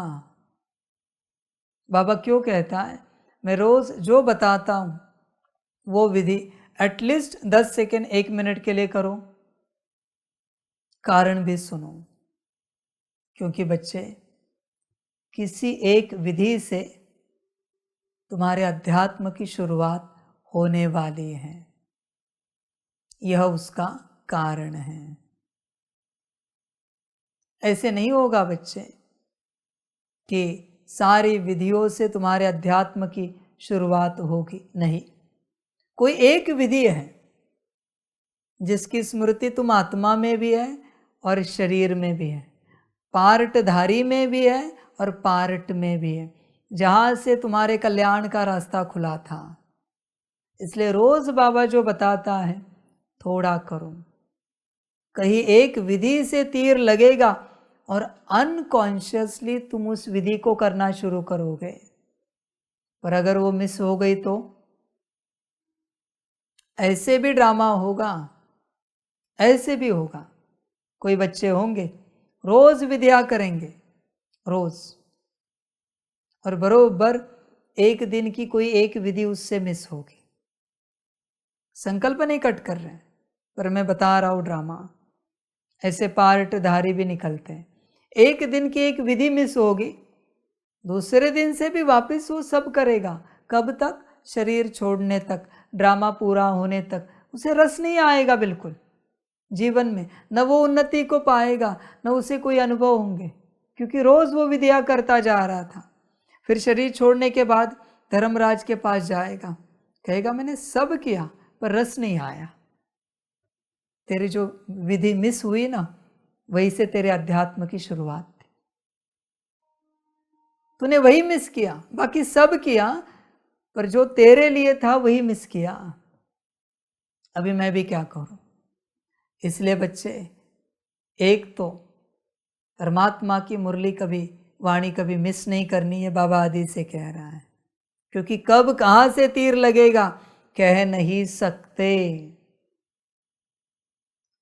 बाबा क्यों कहता है, मैं रोज जो बताता हूं वो विधि एटलीस्ट 10 सेकेंड 1 मिनट के लिए करो, कारण भी सुनो। क्योंकि बच्चे, किसी एक विधि से तुम्हारे अध्यात्म की शुरुआत होने वाली है, यह उसका कारण है। ऐसे नहीं होगा बच्चे कि सारी विधियों से तुम्हारे अध्यात्म की शुरुआत होगी, नहीं। कोई एक विधि है जिसकी स्मृति तुम आत्मा में भी है और शरीर में भी है, पार्टधारी में भी है और पार्ट में भी है, जहाँ से तुम्हारे कल्याण का रास्ता खुला था। इसलिए रोज बाबा जो बताता है थोड़ा करो। कहीं एक विधि से तीर लगेगा और अनकॉन्शियसली तुम उस विधि को करना शुरू करोगे, पर अगर वो मिस हो गई तो ऐसे भी ड्रामा होगा, ऐसे भी होगा। कोई बच्चे होंगे रोज विद्या करेंगे, रोज, और बरोबर एक दिन की कोई एक विधि उससे मिस होगी। संकल्प नहीं कट कर रहे हैं, पर मैं बता रहा हूं ड्रामा। ऐसे पार्टधारी भी निकलते हैं, एक दिन की एक विधि मिस होगी, दूसरे दिन से भी वापस वो सब करेगा। कब तक? शरीर छोड़ने तक, ड्रामा पूरा होने तक। उसे रस नहीं आएगा बिल्कुल जीवन में, न वो उन्नति को पाएगा, न उसे कोई अनुभव होंगे, क्योंकि रोज वो विद्या करता जा रहा था। फिर शरीर छोड़ने के बाद धर्मराज के पास जाएगा, कहेगा मैंने सब किया पर रस नहीं आया। तेरी जो विधि मिस हुई ना, वही से तेरे अध्यात्म की शुरुआत थी। तूने वही मिस किया, बाकी सब किया, पर जो तेरे लिए था वही मिस किया। अभी मैं भी क्या करूं? इसलिए बच्चे, एक तो परमात्मा की मुरली कभी, वाणी कभी मिस नहीं करनी है, बाबा आदि से कह रहा है। क्योंकि कब कहां से तीर लगेगा कह नहीं सकते।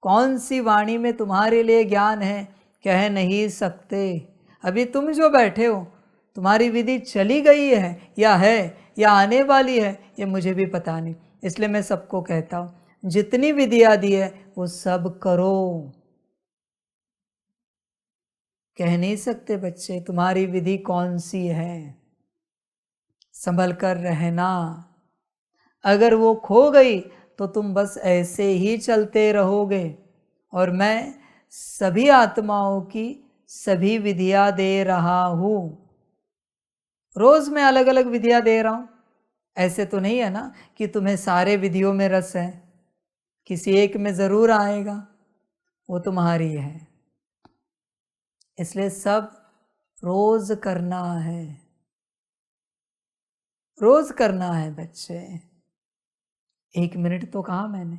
कौन सी वाणी में तुम्हारे लिए ज्ञान है कह नहीं सकते। अभी तुम जो बैठे हो, तुम्हारी विधि चली गई है या आने वाली है, ये मुझे भी पता नहीं। इसलिए मैं सबको कहता हूँ, जितनी विधियाँ दी है वो सब करो। कह नहीं सकते बच्चे तुम्हारी विधि कौन सी है, संभल कर रहना। अगर वो खो गई तो तुम बस ऐसे ही चलते रहोगे, और मैं सभी आत्माओं की सभी विधियां दे रहा हूं। रोज मैं अलग अलग विधियां दे रहा हूं। ऐसे तो नहीं है ना कि तुम्हें सारे विधियों में रस है, किसी एक में जरूर आएगा, वो तुम्हारी है। इसलिए सब रोज करना है, रोज करना है बच्चे। 1 मिनट तो कहा मैंने,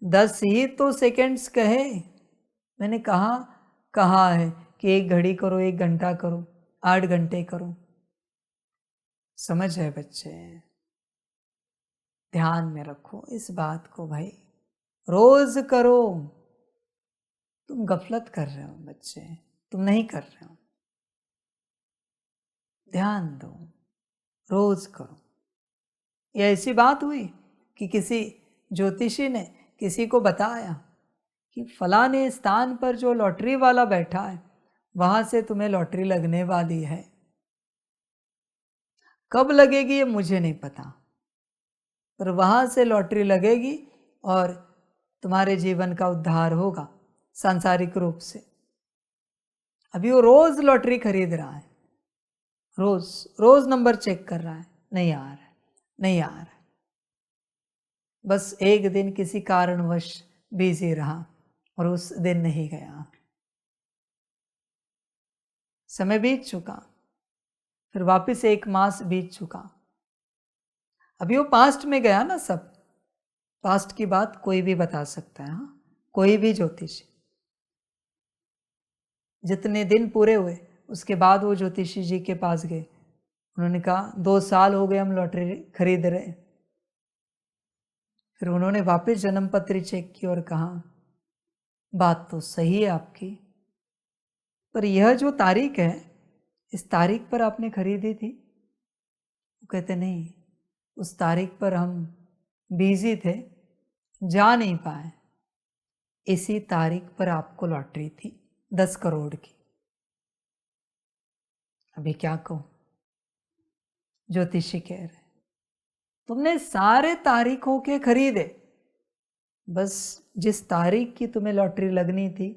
10 ही तो सेकंड्स कहे। मैंने कहा है कि 1 घड़ी करो, 1 घंटा करो, 8 घंटे करो। समझ है बच्चे? ध्यान में रखो इस बात को भाई, रोज करो। तुम गफलत कर रहे हो बच्चे, तुम नहीं कर रहे हो। ध्यान दो, रोज करो। यह ऐसी बात हुई कि किसी ज्योतिषी ने किसी को बताया कि फलाने स्थान पर जो लॉटरी वाला बैठा है वहां से तुम्हें लॉटरी लगने वाली है। कब लगेगी ये मुझे नहीं पता, पर वहां से लॉटरी लगेगी और तुम्हारे जीवन का उद्धार होगा सांसारिक रूप से। अभी वो रोज लॉटरी खरीद रहा है, रोज रोज नंबर चेक कर रहा है, नहीं आ रहा है, नहीं आ रहा है। बस एक दिन किसी कारणवश बिजी रहा और उस दिन नहीं गया। समय बीत चुका, फिर वापस 1 मास बीत चुका। अभी वो पास्ट में गया ना। सब पास्ट की बात कोई भी बता सकता है, हाँ, कोई भी ज्योतिषी। जितने दिन पूरे हुए उसके बाद वो ज्योतिषी जी के पास गए। उन्होंने कहा 2 साल हो गए हम लॉटरी खरीद रहे। फिर उन्होंने वापस जन्म पत्री चेक की और कहा बात तो सही है आपकी, पर यह जो तारीख है इस तारीख पर आपने खरीदी थी? वो कहते नहीं, उस तारीख पर हम बिजी थे, जा नहीं पाए। इसी तारीख पर आपको लॉटरी थी 10 करोड़ की। अभी क्या कहूं, ज्योतिषी कह रहे तुमने सारे तारीखों के खरीदे, बस जिस तारीख की तुम्हें लॉटरी लगनी थी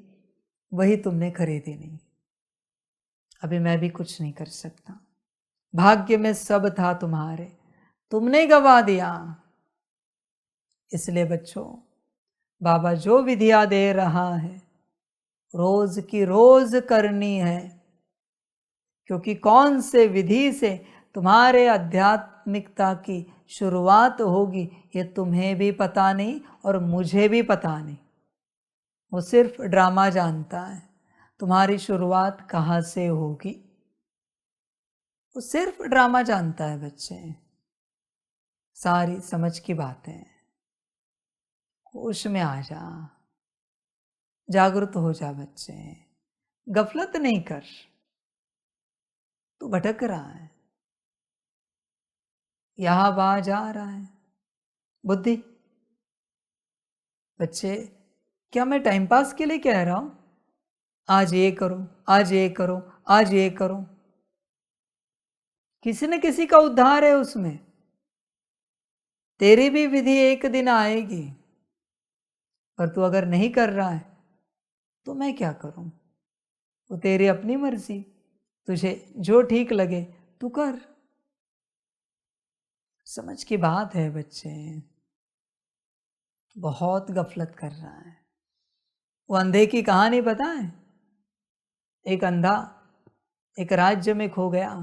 वही तुमने खरीदी नहीं। अभी मैं भी कुछ नहीं कर सकता, भाग्य में सब था तुम्हारे, तुमने गवा दिया। इसलिए बच्चों, बाबा जो विधियां दे रहा है रोज की रोज करनी है, क्योंकि कौन से विधि से तुम्हारे आध्यात्मिकता की शुरुआत होगी ये तुम्हें भी पता नहीं और मुझे भी पता नहीं। वो सिर्फ ड्रामा जानता है तुम्हारी शुरुआत कहाँ से होगी। वो सिर्फ ड्रामा जानता है बच्चे। सारी समझ की बातें, होश में आ जा, जागृत हो जा बच्चे, गफलत नहीं कर। तू भटक रहा है, यहां वहां जा रहा है। बुद्धि बच्चे, क्या मैं टाइम पास के लिए कह रहा हूं? आज ये करो, आज ये करो, आज ये करो। किसी न किसी का उद्धार है उसमें। तेरी भी विधि एक दिन आएगी, पर तू अगर नहीं कर रहा है तो मैं क्या करूं? वो तेरी अपनी मर्जी, तुझे जो ठीक लगे तू कर। समझ की बात है बच्चे, बहुत गफलत कर रहा है। वो अंधे की कहानी पता है? एक अंधा एक राज्य में खो गया।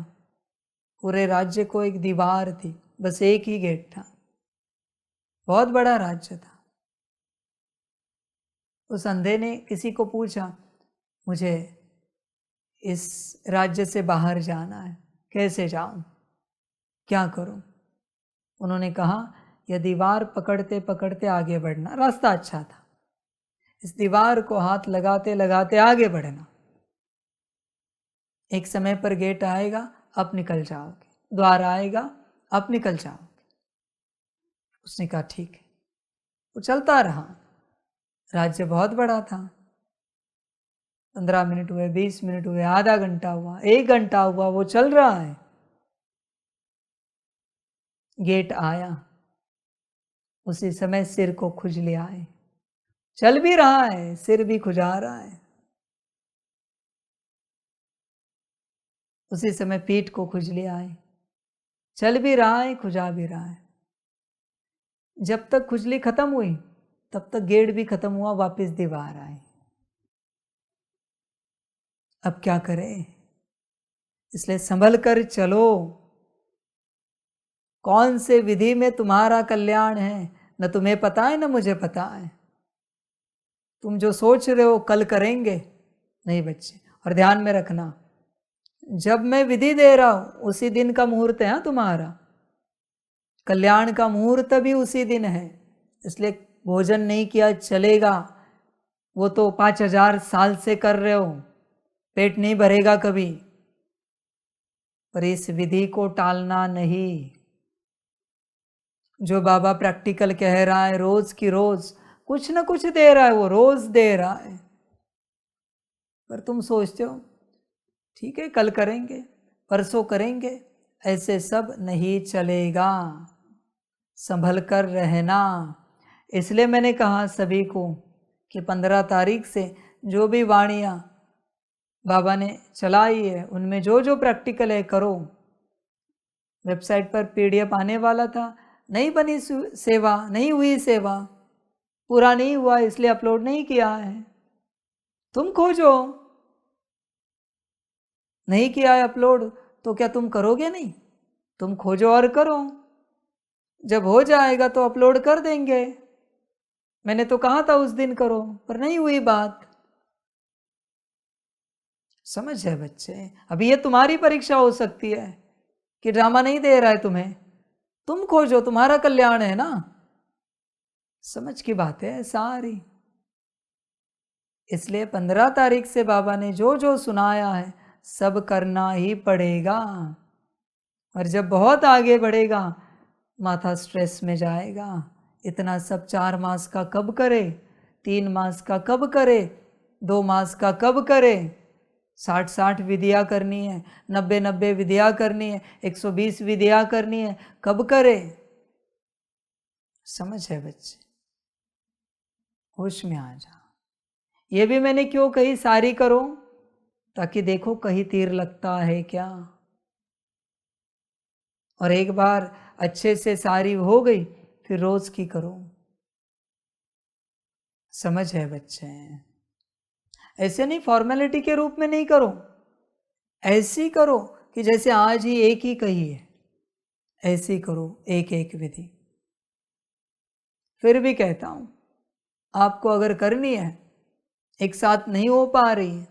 पूरे राज्य को एक दीवार थी, बस एक ही गेट था, बहुत बड़ा राज्य था। उस अंधे ने किसी को पूछा, मुझे इस राज्य से बाहर जाना है, कैसे जाऊं, क्या करूं? उन्होंने कहा, यह दीवार पकड़ते पकड़ते आगे बढ़ना। रास्ता अच्छा था, इस दीवार को हाथ लगाते लगाते आगे बढ़ना। एक समय पर गेट आएगा, आप निकल जाओगे, द्वार आएगा, आप निकल जाओगे। उसने कहा ठीक है। वो चलता रहा, राज्य बहुत बड़ा था। 15 मिनट हुए, 20 मिनट हुए, आधा घंटा हुआ, 1 घंटा हुआ, वो चल रहा है। गेट आया, उसी समय सिर को खुजली आए। चल भी रहा है, सिर भी खुजा रहा है। उसी समय पीठ को खुजली आए। चल भी रहा है, खुजा भी रहा है। जब तक खुजली खत्म हुई तब तक गेट भी खत्म हुआ, वापस दीवार आए। अब क्या करें? इसलिए संभल कर चलो। कौन से विधि में तुम्हारा कल्याण है न तुम्हें पता है न मुझे पता है। तुम जो सोच रहे हो कल करेंगे, नहीं बच्चे। और ध्यान में रखना, जब मैं विधि दे रहा हूं उसी दिन का मुहूर्त है तुम्हारा। कल्याण का मुहूर्त भी उसी दिन है। इसलिए भोजन नहीं किया चलेगा, वो तो 5000 साल से कर रहे हो, पेट नहीं भरेगा कभी। पर इस विधि को टालना नहीं। जो बाबा प्रैक्टिकल कह रहा है, रोज की रोज कुछ ना कुछ दे रहा है, वो रोज दे रहा है। पर तुम सोचते हो ठीक है कल करेंगे, परसों करेंगे, ऐसे सब नहीं चलेगा। संभल कर रहना। इसलिए मैंने कहा सभी को कि 15 तारीख से जो भी वाणियाँ बाबा ने चलाई है उनमें जो जो प्रैक्टिकल है करो। वेबसाइट पर PDF आने वाला था, नहीं बनी सेवा, नहीं हुई सेवा, पूरा नहीं हुआ इसलिए अपलोड नहीं किया है। तुम खोजो, नहीं किया है अपलोड तो क्या तुम करोगे नहीं? तुम खोजो और करो। जब हो जाएगा तो अपलोड कर देंगे। मैंने तो कहा था उस दिन करो, पर नहीं हुई बात। समझ है बच्चे? अभी ये तुम्हारी परीक्षा हो सकती है कि ड्रामा नहीं दे रहा है तुम्हें। तुम खोजो, तुम्हारा कल्याण है ना। समझ की बात है सारी। इसलिए 15 तारीख से बाबा ने जो जो सुनाया है सब करना ही पड़ेगा। और जब बहुत आगे बढ़ेगा माथा स्ट्रेस में जाएगा। इतना सब 4 मास का कब करे, 3 मास का कब करे, 2 मास का कब करे, 60 विधियाँ करनी है, 90 विधियाँ करनी है, 120 विधियाँ करनी है, कब करे? समझ है बच्चे? होश में आ जा। ये भी मैंने क्यों कही सारी करो, ताकि देखो कहीं तीर लगता है क्या। और एक बार अच्छे से सारी हो गई फिर रोज की करो। समझ है बच्चे? ऐसे नहीं फॉर्मेलिटी के रूप में नहीं करो, ऐसी करो कि जैसे आज ही एक ही कही है, ऐसी करो एक एक विधि। फिर भी कहता हूं आपको अगर करनी है, एक साथ नहीं हो पा रही है,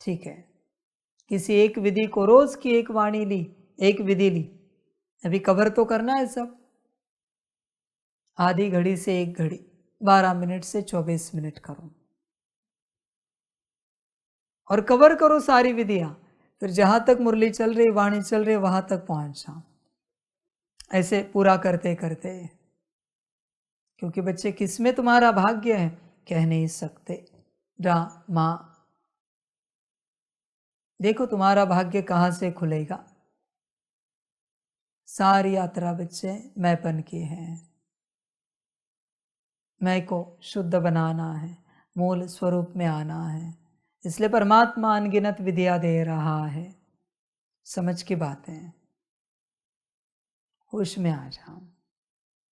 ठीक है, किसी एक विधि को रोज की एक वाणी ली, एक विधि ली, अभी कवर तो करना है सब। आधी घड़ी से 1 घड़ी, 12 मिनट से 24 मिनट करो और कवर करो सारी विधियां। फिर जहां तक मुरली चल रही, वाणी चल रही, वहां तक पहुंच जाओ। ऐसे पूरा करते करते, क्योंकि बच्चे किसमें तुम्हारा भाग्य है कह नहीं सकते। ड्रामा देखो तुम्हारा भाग्य कहां से खुलेगा। सारी यात्रा बच्चे मैंपन की है। मैं को शुद्ध बनाना है, मूल स्वरूप में आना है। इसलिए परमात्मा अनगिनत विद्या दे रहा है। समझ की बातें, होश में आ जाओ,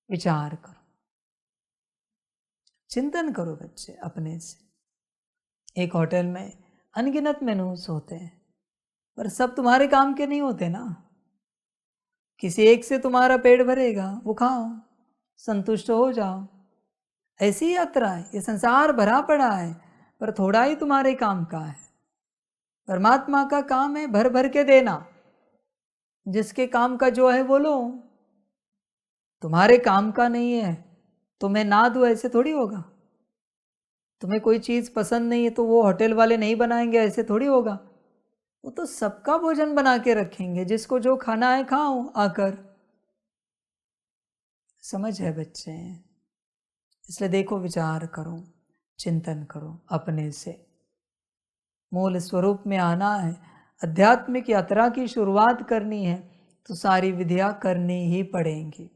विचार करो, चिंतन करो बच्चे अपने से। एक होटल में अनगिनत मेनूस होते हैं, पर सब तुम्हारे काम के नहीं होते ना। किसी एक से तुम्हारा पेट भरेगा, वो खाओ, संतुष्ट हो जाओ। ऐसी यात्रा है, ये संसार भरा पड़ा है, पर थोड़ा ही तुम्हारे काम का है। परमात्मा का काम है भर भर के देना। जिसके काम का जो है वो लो। तुम्हारे काम का नहीं है तो मैं ना दूं, ऐसे थोड़ी होगा। तुम्हें कोई चीज़ पसंद नहीं है तो वो होटल वाले नहीं बनाएंगे, ऐसे थोड़ी होगा। वो तो सबका भोजन बना के रखेंगे, जिसको जो खाना है खाओ आकर। समझ है बच्चे? इसलिए देखो, विचार करो, चिंतन करो अपने से। मूल स्वरूप में आना है, आध्यात्मिक यात्रा की शुरुआत करनी है, तो सारी विधियाँ करनी ही पड़ेंगी।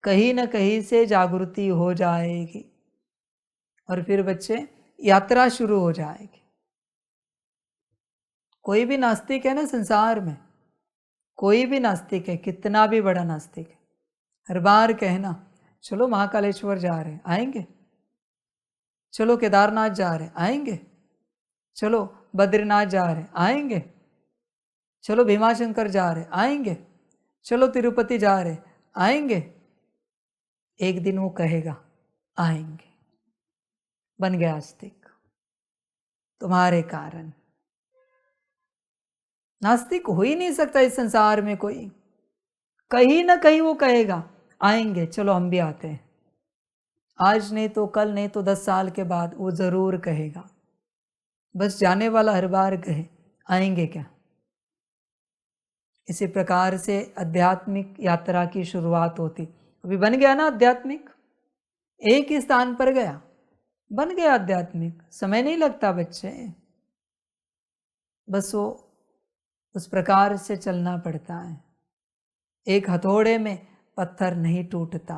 कहीं न कहीं से जागृति हो जाएगी और फिर बच्चे यात्रा शुरू हो जाएगी। कोई भी नास्तिक है ना संसार में, कोई भी नास्तिक है, कितना भी बड़ा नास्तिक है, हर बार कहना चलो महाकालेश्वर जा रहे हैं, आएंगे? चलो केदारनाथ जा रहे हैं, आएंगे? चलो बद्रीनाथ जा रहे हैं, आएंगे? चलो भीमाशंकर जा रहे हैं, आएंगे? चलो तिरुपति जा रहे हैं, आएंगे? एक दिन वो कहेगा आएंगे। बन गया आस्तिक तुम्हारे कारण। नास्तिक हो ही नहीं सकता इस संसार में कोई। कहीं ना कहीं वो कहेगा आएंगे, चलो हम भी आते हैं। आज नहीं तो कल, नहीं तो 10 साल के बाद वो जरूर कहेगा। बस जाने वाला हर बार कहे आएंगे क्या। इसी प्रकार से आध्यात्मिक यात्रा की शुरुआत होती। अभी बन गया ना आध्यात्मिक, एक ही स्थान पर गया, बन गया आध्यात्मिक। समय नहीं लगता बच्चे, बस वो उस प्रकार से चलना पड़ता है। एक हथौड़े में पत्थर नहीं टूटता,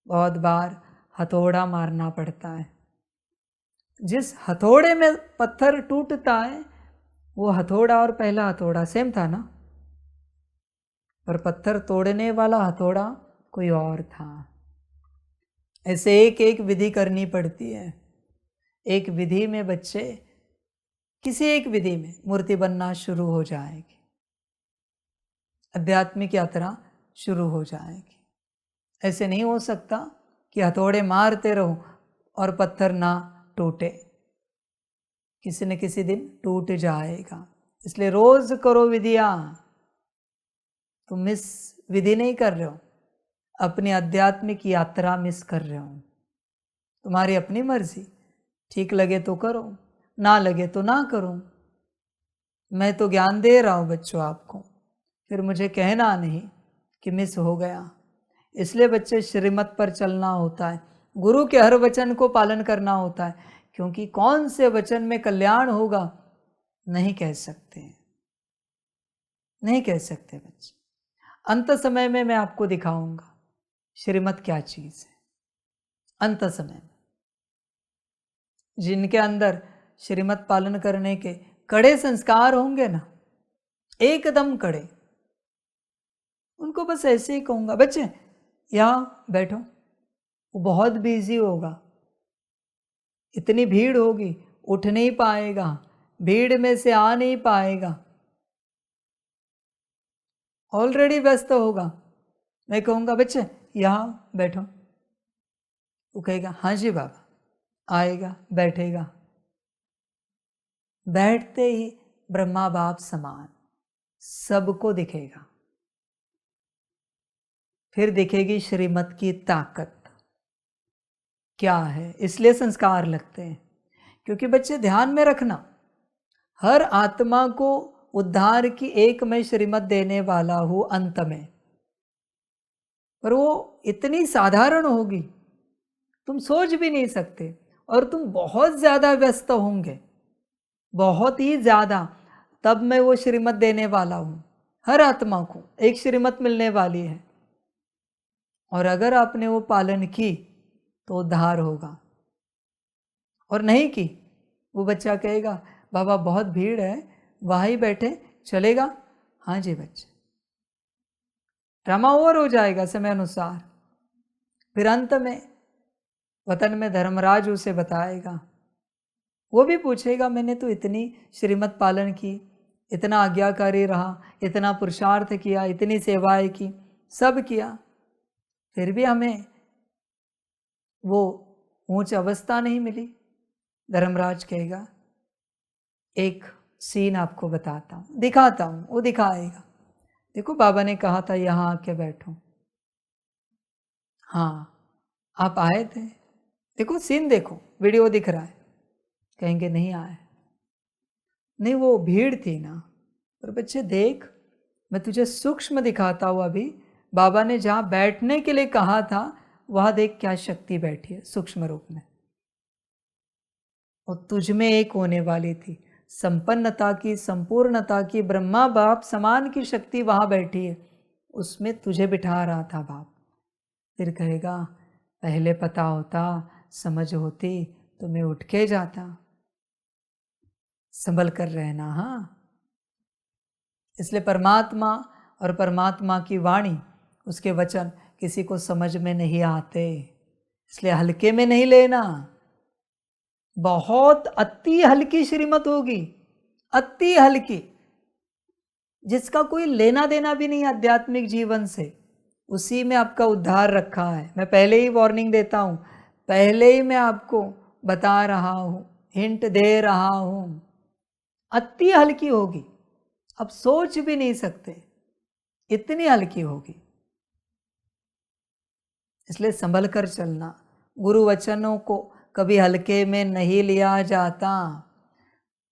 बहुत बार हथौड़ा मारना पड़ता है। जिस हथौड़े में पत्थर टूटता है वो हथौड़ा और पहला हथौड़ा सेम था ना, पर पत्थर तोड़ने वाला हथौड़ा कोई और था। ऐसे एक एक विधि करनी पड़ती है। एक विधि में बच्चे, किसी एक विधि में मूर्ति बनना शुरू हो जाएगी, आध्यात्मिक यात्रा शुरू हो जाएगी। ऐसे नहीं हो सकता कि हथौड़े मारते रहो और पत्थर ना टूटे। किसी न किसी दिन टूट जाएगा। इसलिए रोज करो विधियां। तुम मिस विधि नहीं कर रहे हो, अपनी आध्यात्मिक यात्रा मिस कर रहे हो। तुम्हारी अपनी मर्जी, ठीक लगे तो करो, ना लगे तो ना करो। मैं तो ज्ञान दे रहा हूँ बच्चों आपको, फिर मुझे कहना नहीं कि मिस हो गया। इसलिए बच्चे श्रीमत पर चलना होता है, गुरु के हर वचन को पालन करना होता है, क्योंकि कौन से वचन में कल्याण होगा नहीं कह सकते, नहीं कह सकते बच्चे। अंत समय में मैं आपको दिखाऊंगा श्रीमत क्या चीज है। अंत समय में जिनके अंदर श्रीमत पालन करने के कड़े संस्कार होंगे ना, एकदम कड़े, उनको बस ऐसे ही कहूंगा बच्चे यहाँ बैठो। वो बहुत बिजी होगा, इतनी भीड़ होगी, उठ नहीं पाएगा, भीड़ में से आ नहीं पाएगा, ऑलरेडी व्यस्त होगा। मैं कहूँगा बच्चे यहाँ बैठो, वो कहेगा हाँ जी बाबा, आएगा, बैठेगा। बैठते ही ब्रह्मा बाप समान सबको दिखेगा। फिर दिखेगी श्रीमत की ताकत क्या है। इसलिए संस्कार लगते हैं, क्योंकि बच्चे ध्यान में रखना, हर आत्मा को उद्धार की एक मैं श्रीमत देने वाला हूं अंत में, पर वो इतनी साधारण होगी तुम सोच भी नहीं सकते, और तुम बहुत ज्यादा व्यस्त होंगे, बहुत ही ज्यादा। तब मैं वो श्रीमत देने वाला हूं, हर आत्मा को एक श्रीमत मिलने वाली है, और अगर आपने वो पालन की तो उद्धार होगा, और नहीं की वो बच्चा कहेगा बाबा बहुत भीड़ है, वहाँ ही बैठे, चलेगा? हाँ जी बच्चे, ड्रामा ओवर हो जाएगा समय अनुसार। फिर अंत में वतन में धर्मराज उसे बताएगा, वो भी पूछेगा मैंने तो इतनी श्रीमत पालन की, इतना आज्ञाकारी रहा, इतना पुरुषार्थ किया, इतनी सेवाएं की, सब किया, फिर भी हमें वो ऊंच अवस्था नहीं मिली। धर्मराज कहेगा एक सीन आपको बताता हूँ, दिखाता हूँ। वो दिखाएगा, देखो बाबा ने कहा था यहाँ आके बैठो, हाँ आप आए थे, देखो सीन देखो, वीडियो दिख रहा है। कहेंगे नहीं आए, नहीं वो भीड़ थी ना। पर बच्चे देख, मैं तुझे सूक्ष्म दिखाता हूँ। अभी बाबा ने जहाँ बैठने के लिए कहा था वहाँ देख क्या शक्ति बैठी है सूक्ष्म रूप में, और तुझ में एक होने वाली थी, संपन्नता की, संपूर्णता की, ब्रह्मा बाप समान की शक्ति वहाँ बैठी है, उसमें तुझे बिठा रहा था बाप। फिर कहेगा पहले पता होता, समझ होती तो मैं उठ के जाता। संभल कर रहना। हाँ, इसलिए परमात्मा और परमात्मा की वाणी, उसके वचन किसी को समझ में नहीं आते, इसलिए हल्के में नहीं लेना। बहुत अति हल्की श्रीमत होगी, अति हल्की, जिसका कोई लेना देना भी नहीं आध्यात्मिक जीवन से, उसी में आपका उद्धार रखा है। मैं पहले ही वार्निंग देता हूँ, पहले ही मैं आपको बता रहा हूँ, हिंट दे रहा हूँ, अति हल्की होगी, आप सोच भी नहीं सकते इतनी हल्की होगी। इसलिए संभल कर चलना। गुरु वचनों को कभी हल्के में नहीं लिया जाता।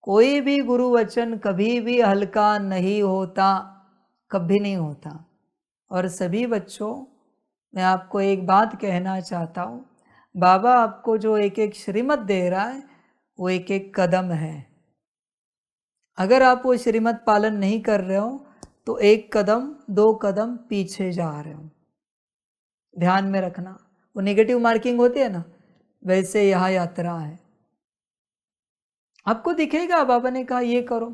कोई भी गुरु वचन कभी भी हल्का नहीं होता, कभी नहीं होता। और सभी बच्चों, मैं आपको एक बात कहना चाहता हूँ, बाबा आपको जो एक एक श्रीमत दे रहा है वो एक एक कदम है। अगर आप वो श्रीमत पालन नहीं कर रहे हो तो एक कदम, दो कदम पीछे जा रहे हो। ध्यान में रखना। वो नेगेटिव मार्किंग होती है ना, वैसे यह यात्रा है। आपको दिखेगा बाबा ने कहा ये करो,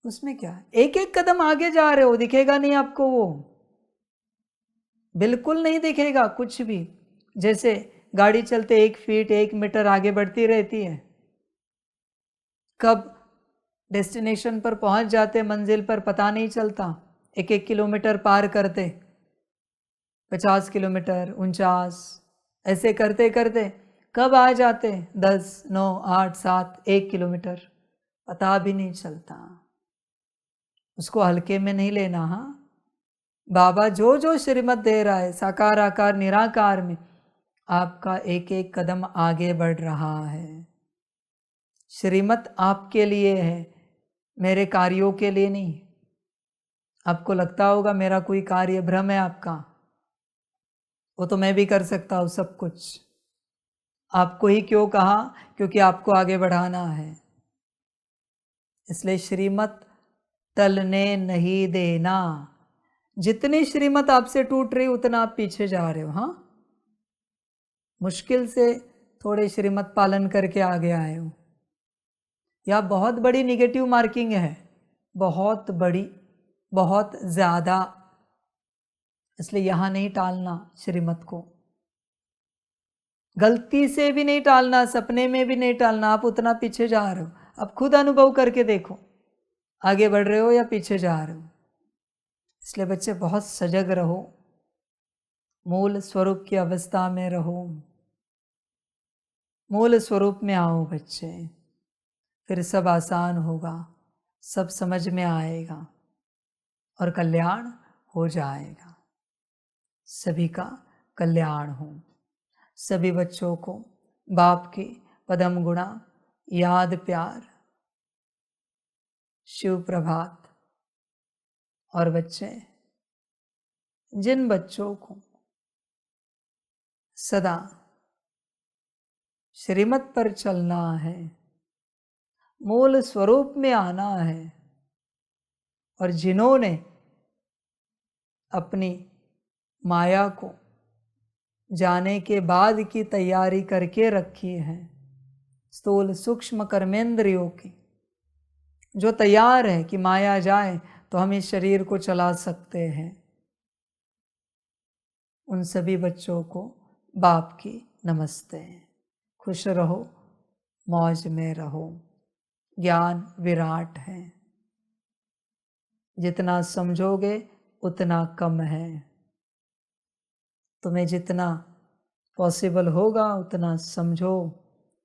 उसमें क्या है, एक एक कदम आगे जा रहे हो, दिखेगा नहीं आपको, वो बिल्कुल नहीं दिखेगा कुछ भी। जैसे गाड़ी चलते 1 फीट 1 मीटर आगे बढ़ती रहती है, कब डेस्टिनेशन पर पहुंच जाते मंजिल पर पता नहीं चलता। 1-1 किलोमीटर पार करते, 50 किलोमीटर, 49, ऐसे करते करते कब आ जाते 10, 9, 8, 7, 1 किलोमीटर, पता भी नहीं चलता। उसको हल्के में नहीं लेना। हाँ, बाबा जो जो श्रीमत दे रहा है, साकार आकार निराकार में, आपका एक एक कदम आगे बढ़ रहा है। श्रीमत आपके लिए है, मेरे कार्यों के लिए नहीं। आपको लगता होगा मेरा कोई कार्य, भ्रम है आपका, वो तो मैं भी कर सकता हूँ सब कुछ। आपको ही क्यों कहा? क्योंकि आपको आगे बढ़ाना है। इसलिए श्रीमत टलने नहीं देना। जितनी श्रीमत आपसे टूट रही उतना आप पीछे जा रहे हो। हाँ, मुश्किल से थोड़े श्रीमत पालन करके आगे आए हो, या बहुत बड़ी निगेटिव मार्किंग है, बहुत बड़ी, बहुत ज़्यादा। इसलिए यहाँ नहीं टालना श्रीमत को, गलती से भी नहीं टालना, सपने में भी नहीं टालना। आप उतना पीछे जा रहे हो, आप खुद अनुभव करके देखो, आगे बढ़ रहे हो या पीछे जा रहे हो। इसलिए बच्चे बहुत सजग रहो, मूल स्वरूप की अवस्था में रहो, मूल स्वरूप में आओ बच्चे, फिर सब आसान होगा, सब समझ में आएगा और कल्याण हो जाएगा। सभी का कल्याण हो। सभी बच्चों को बाप की पदम गुणा याद प्यार, शिव प्रभात। और बच्चे, जिन बच्चों को सदा श्रीमत पर चलना है, मूल स्वरूप में आना है, और जिन्होंने अपनी माया को जाने के बाद की तैयारी करके रखी है, स्थूल सूक्ष्म कर्मेंद्रियों की, जो तैयार है कि माया जाए तो हम इस शरीर को चला सकते हैं, उन सभी बच्चों को बाप की नमस्ते। खुश रहो, मौज में रहो। ज्ञान विराट है, जितना समझोगे उतना कम है। तुम्हें जितना पॉसिबल होगा उतना समझो,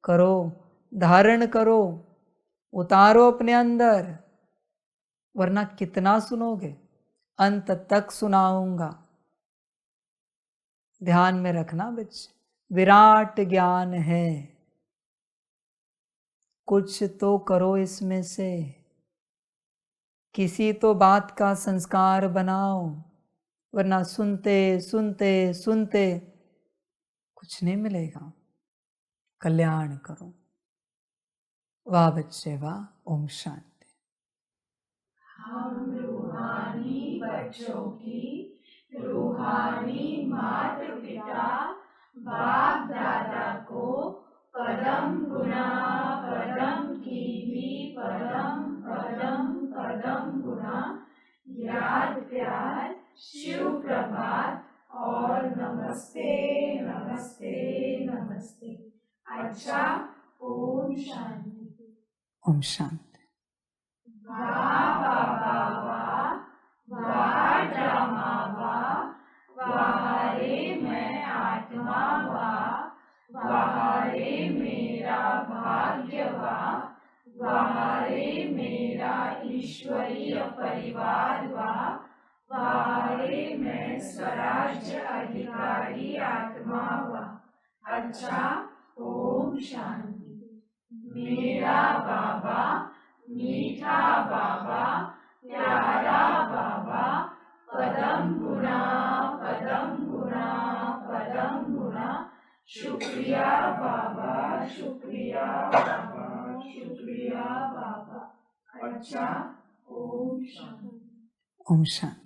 करो, धारण करो, उतारो अपने अंदर, वरना कितना सुनोगे, अंत तक सुनाऊंगा। ध्यान में रखना बच्चे, विराट ज्ञान है, कुछ तो करो इसमें से, किसी तो बात का संस्कार बनाओ, वरना सुनते सुनते सुनते कुछ नहीं मिलेगा। कल्याण करो। वाह बच्चे वाह। ओम शांति। हम रूहानी बच्चों की रूहानी माता पिता बाप दादा को पदम गुना पदम की भी पदम पदम पदम गुना याद प्यार शिव प्रभात और नमस्ते नमस्ते नमस्ते। अच्छा, ओम शांति। ओम शांति। वाह बाबा वाह, वाह ड्रामा वाह, वाह रे मैं आत्मा वाह, वाह रे मेरा भाग्य वाह, वाह रे मेरा ईश्वरीय परिवार वाह, वाह रे मैं स्वराज्य अधिकारी आत्मा वाह। अच्छा, ओम शांति। मेरा बाबा मीठा बाबा प्यारा बाबा पदम गुना पदम गुना पदम गुना। शुक्रिया बाबा शुक्रिया बाबा शुक्रिया बाबा। अच्छा, ओम शांति। ओम शांति।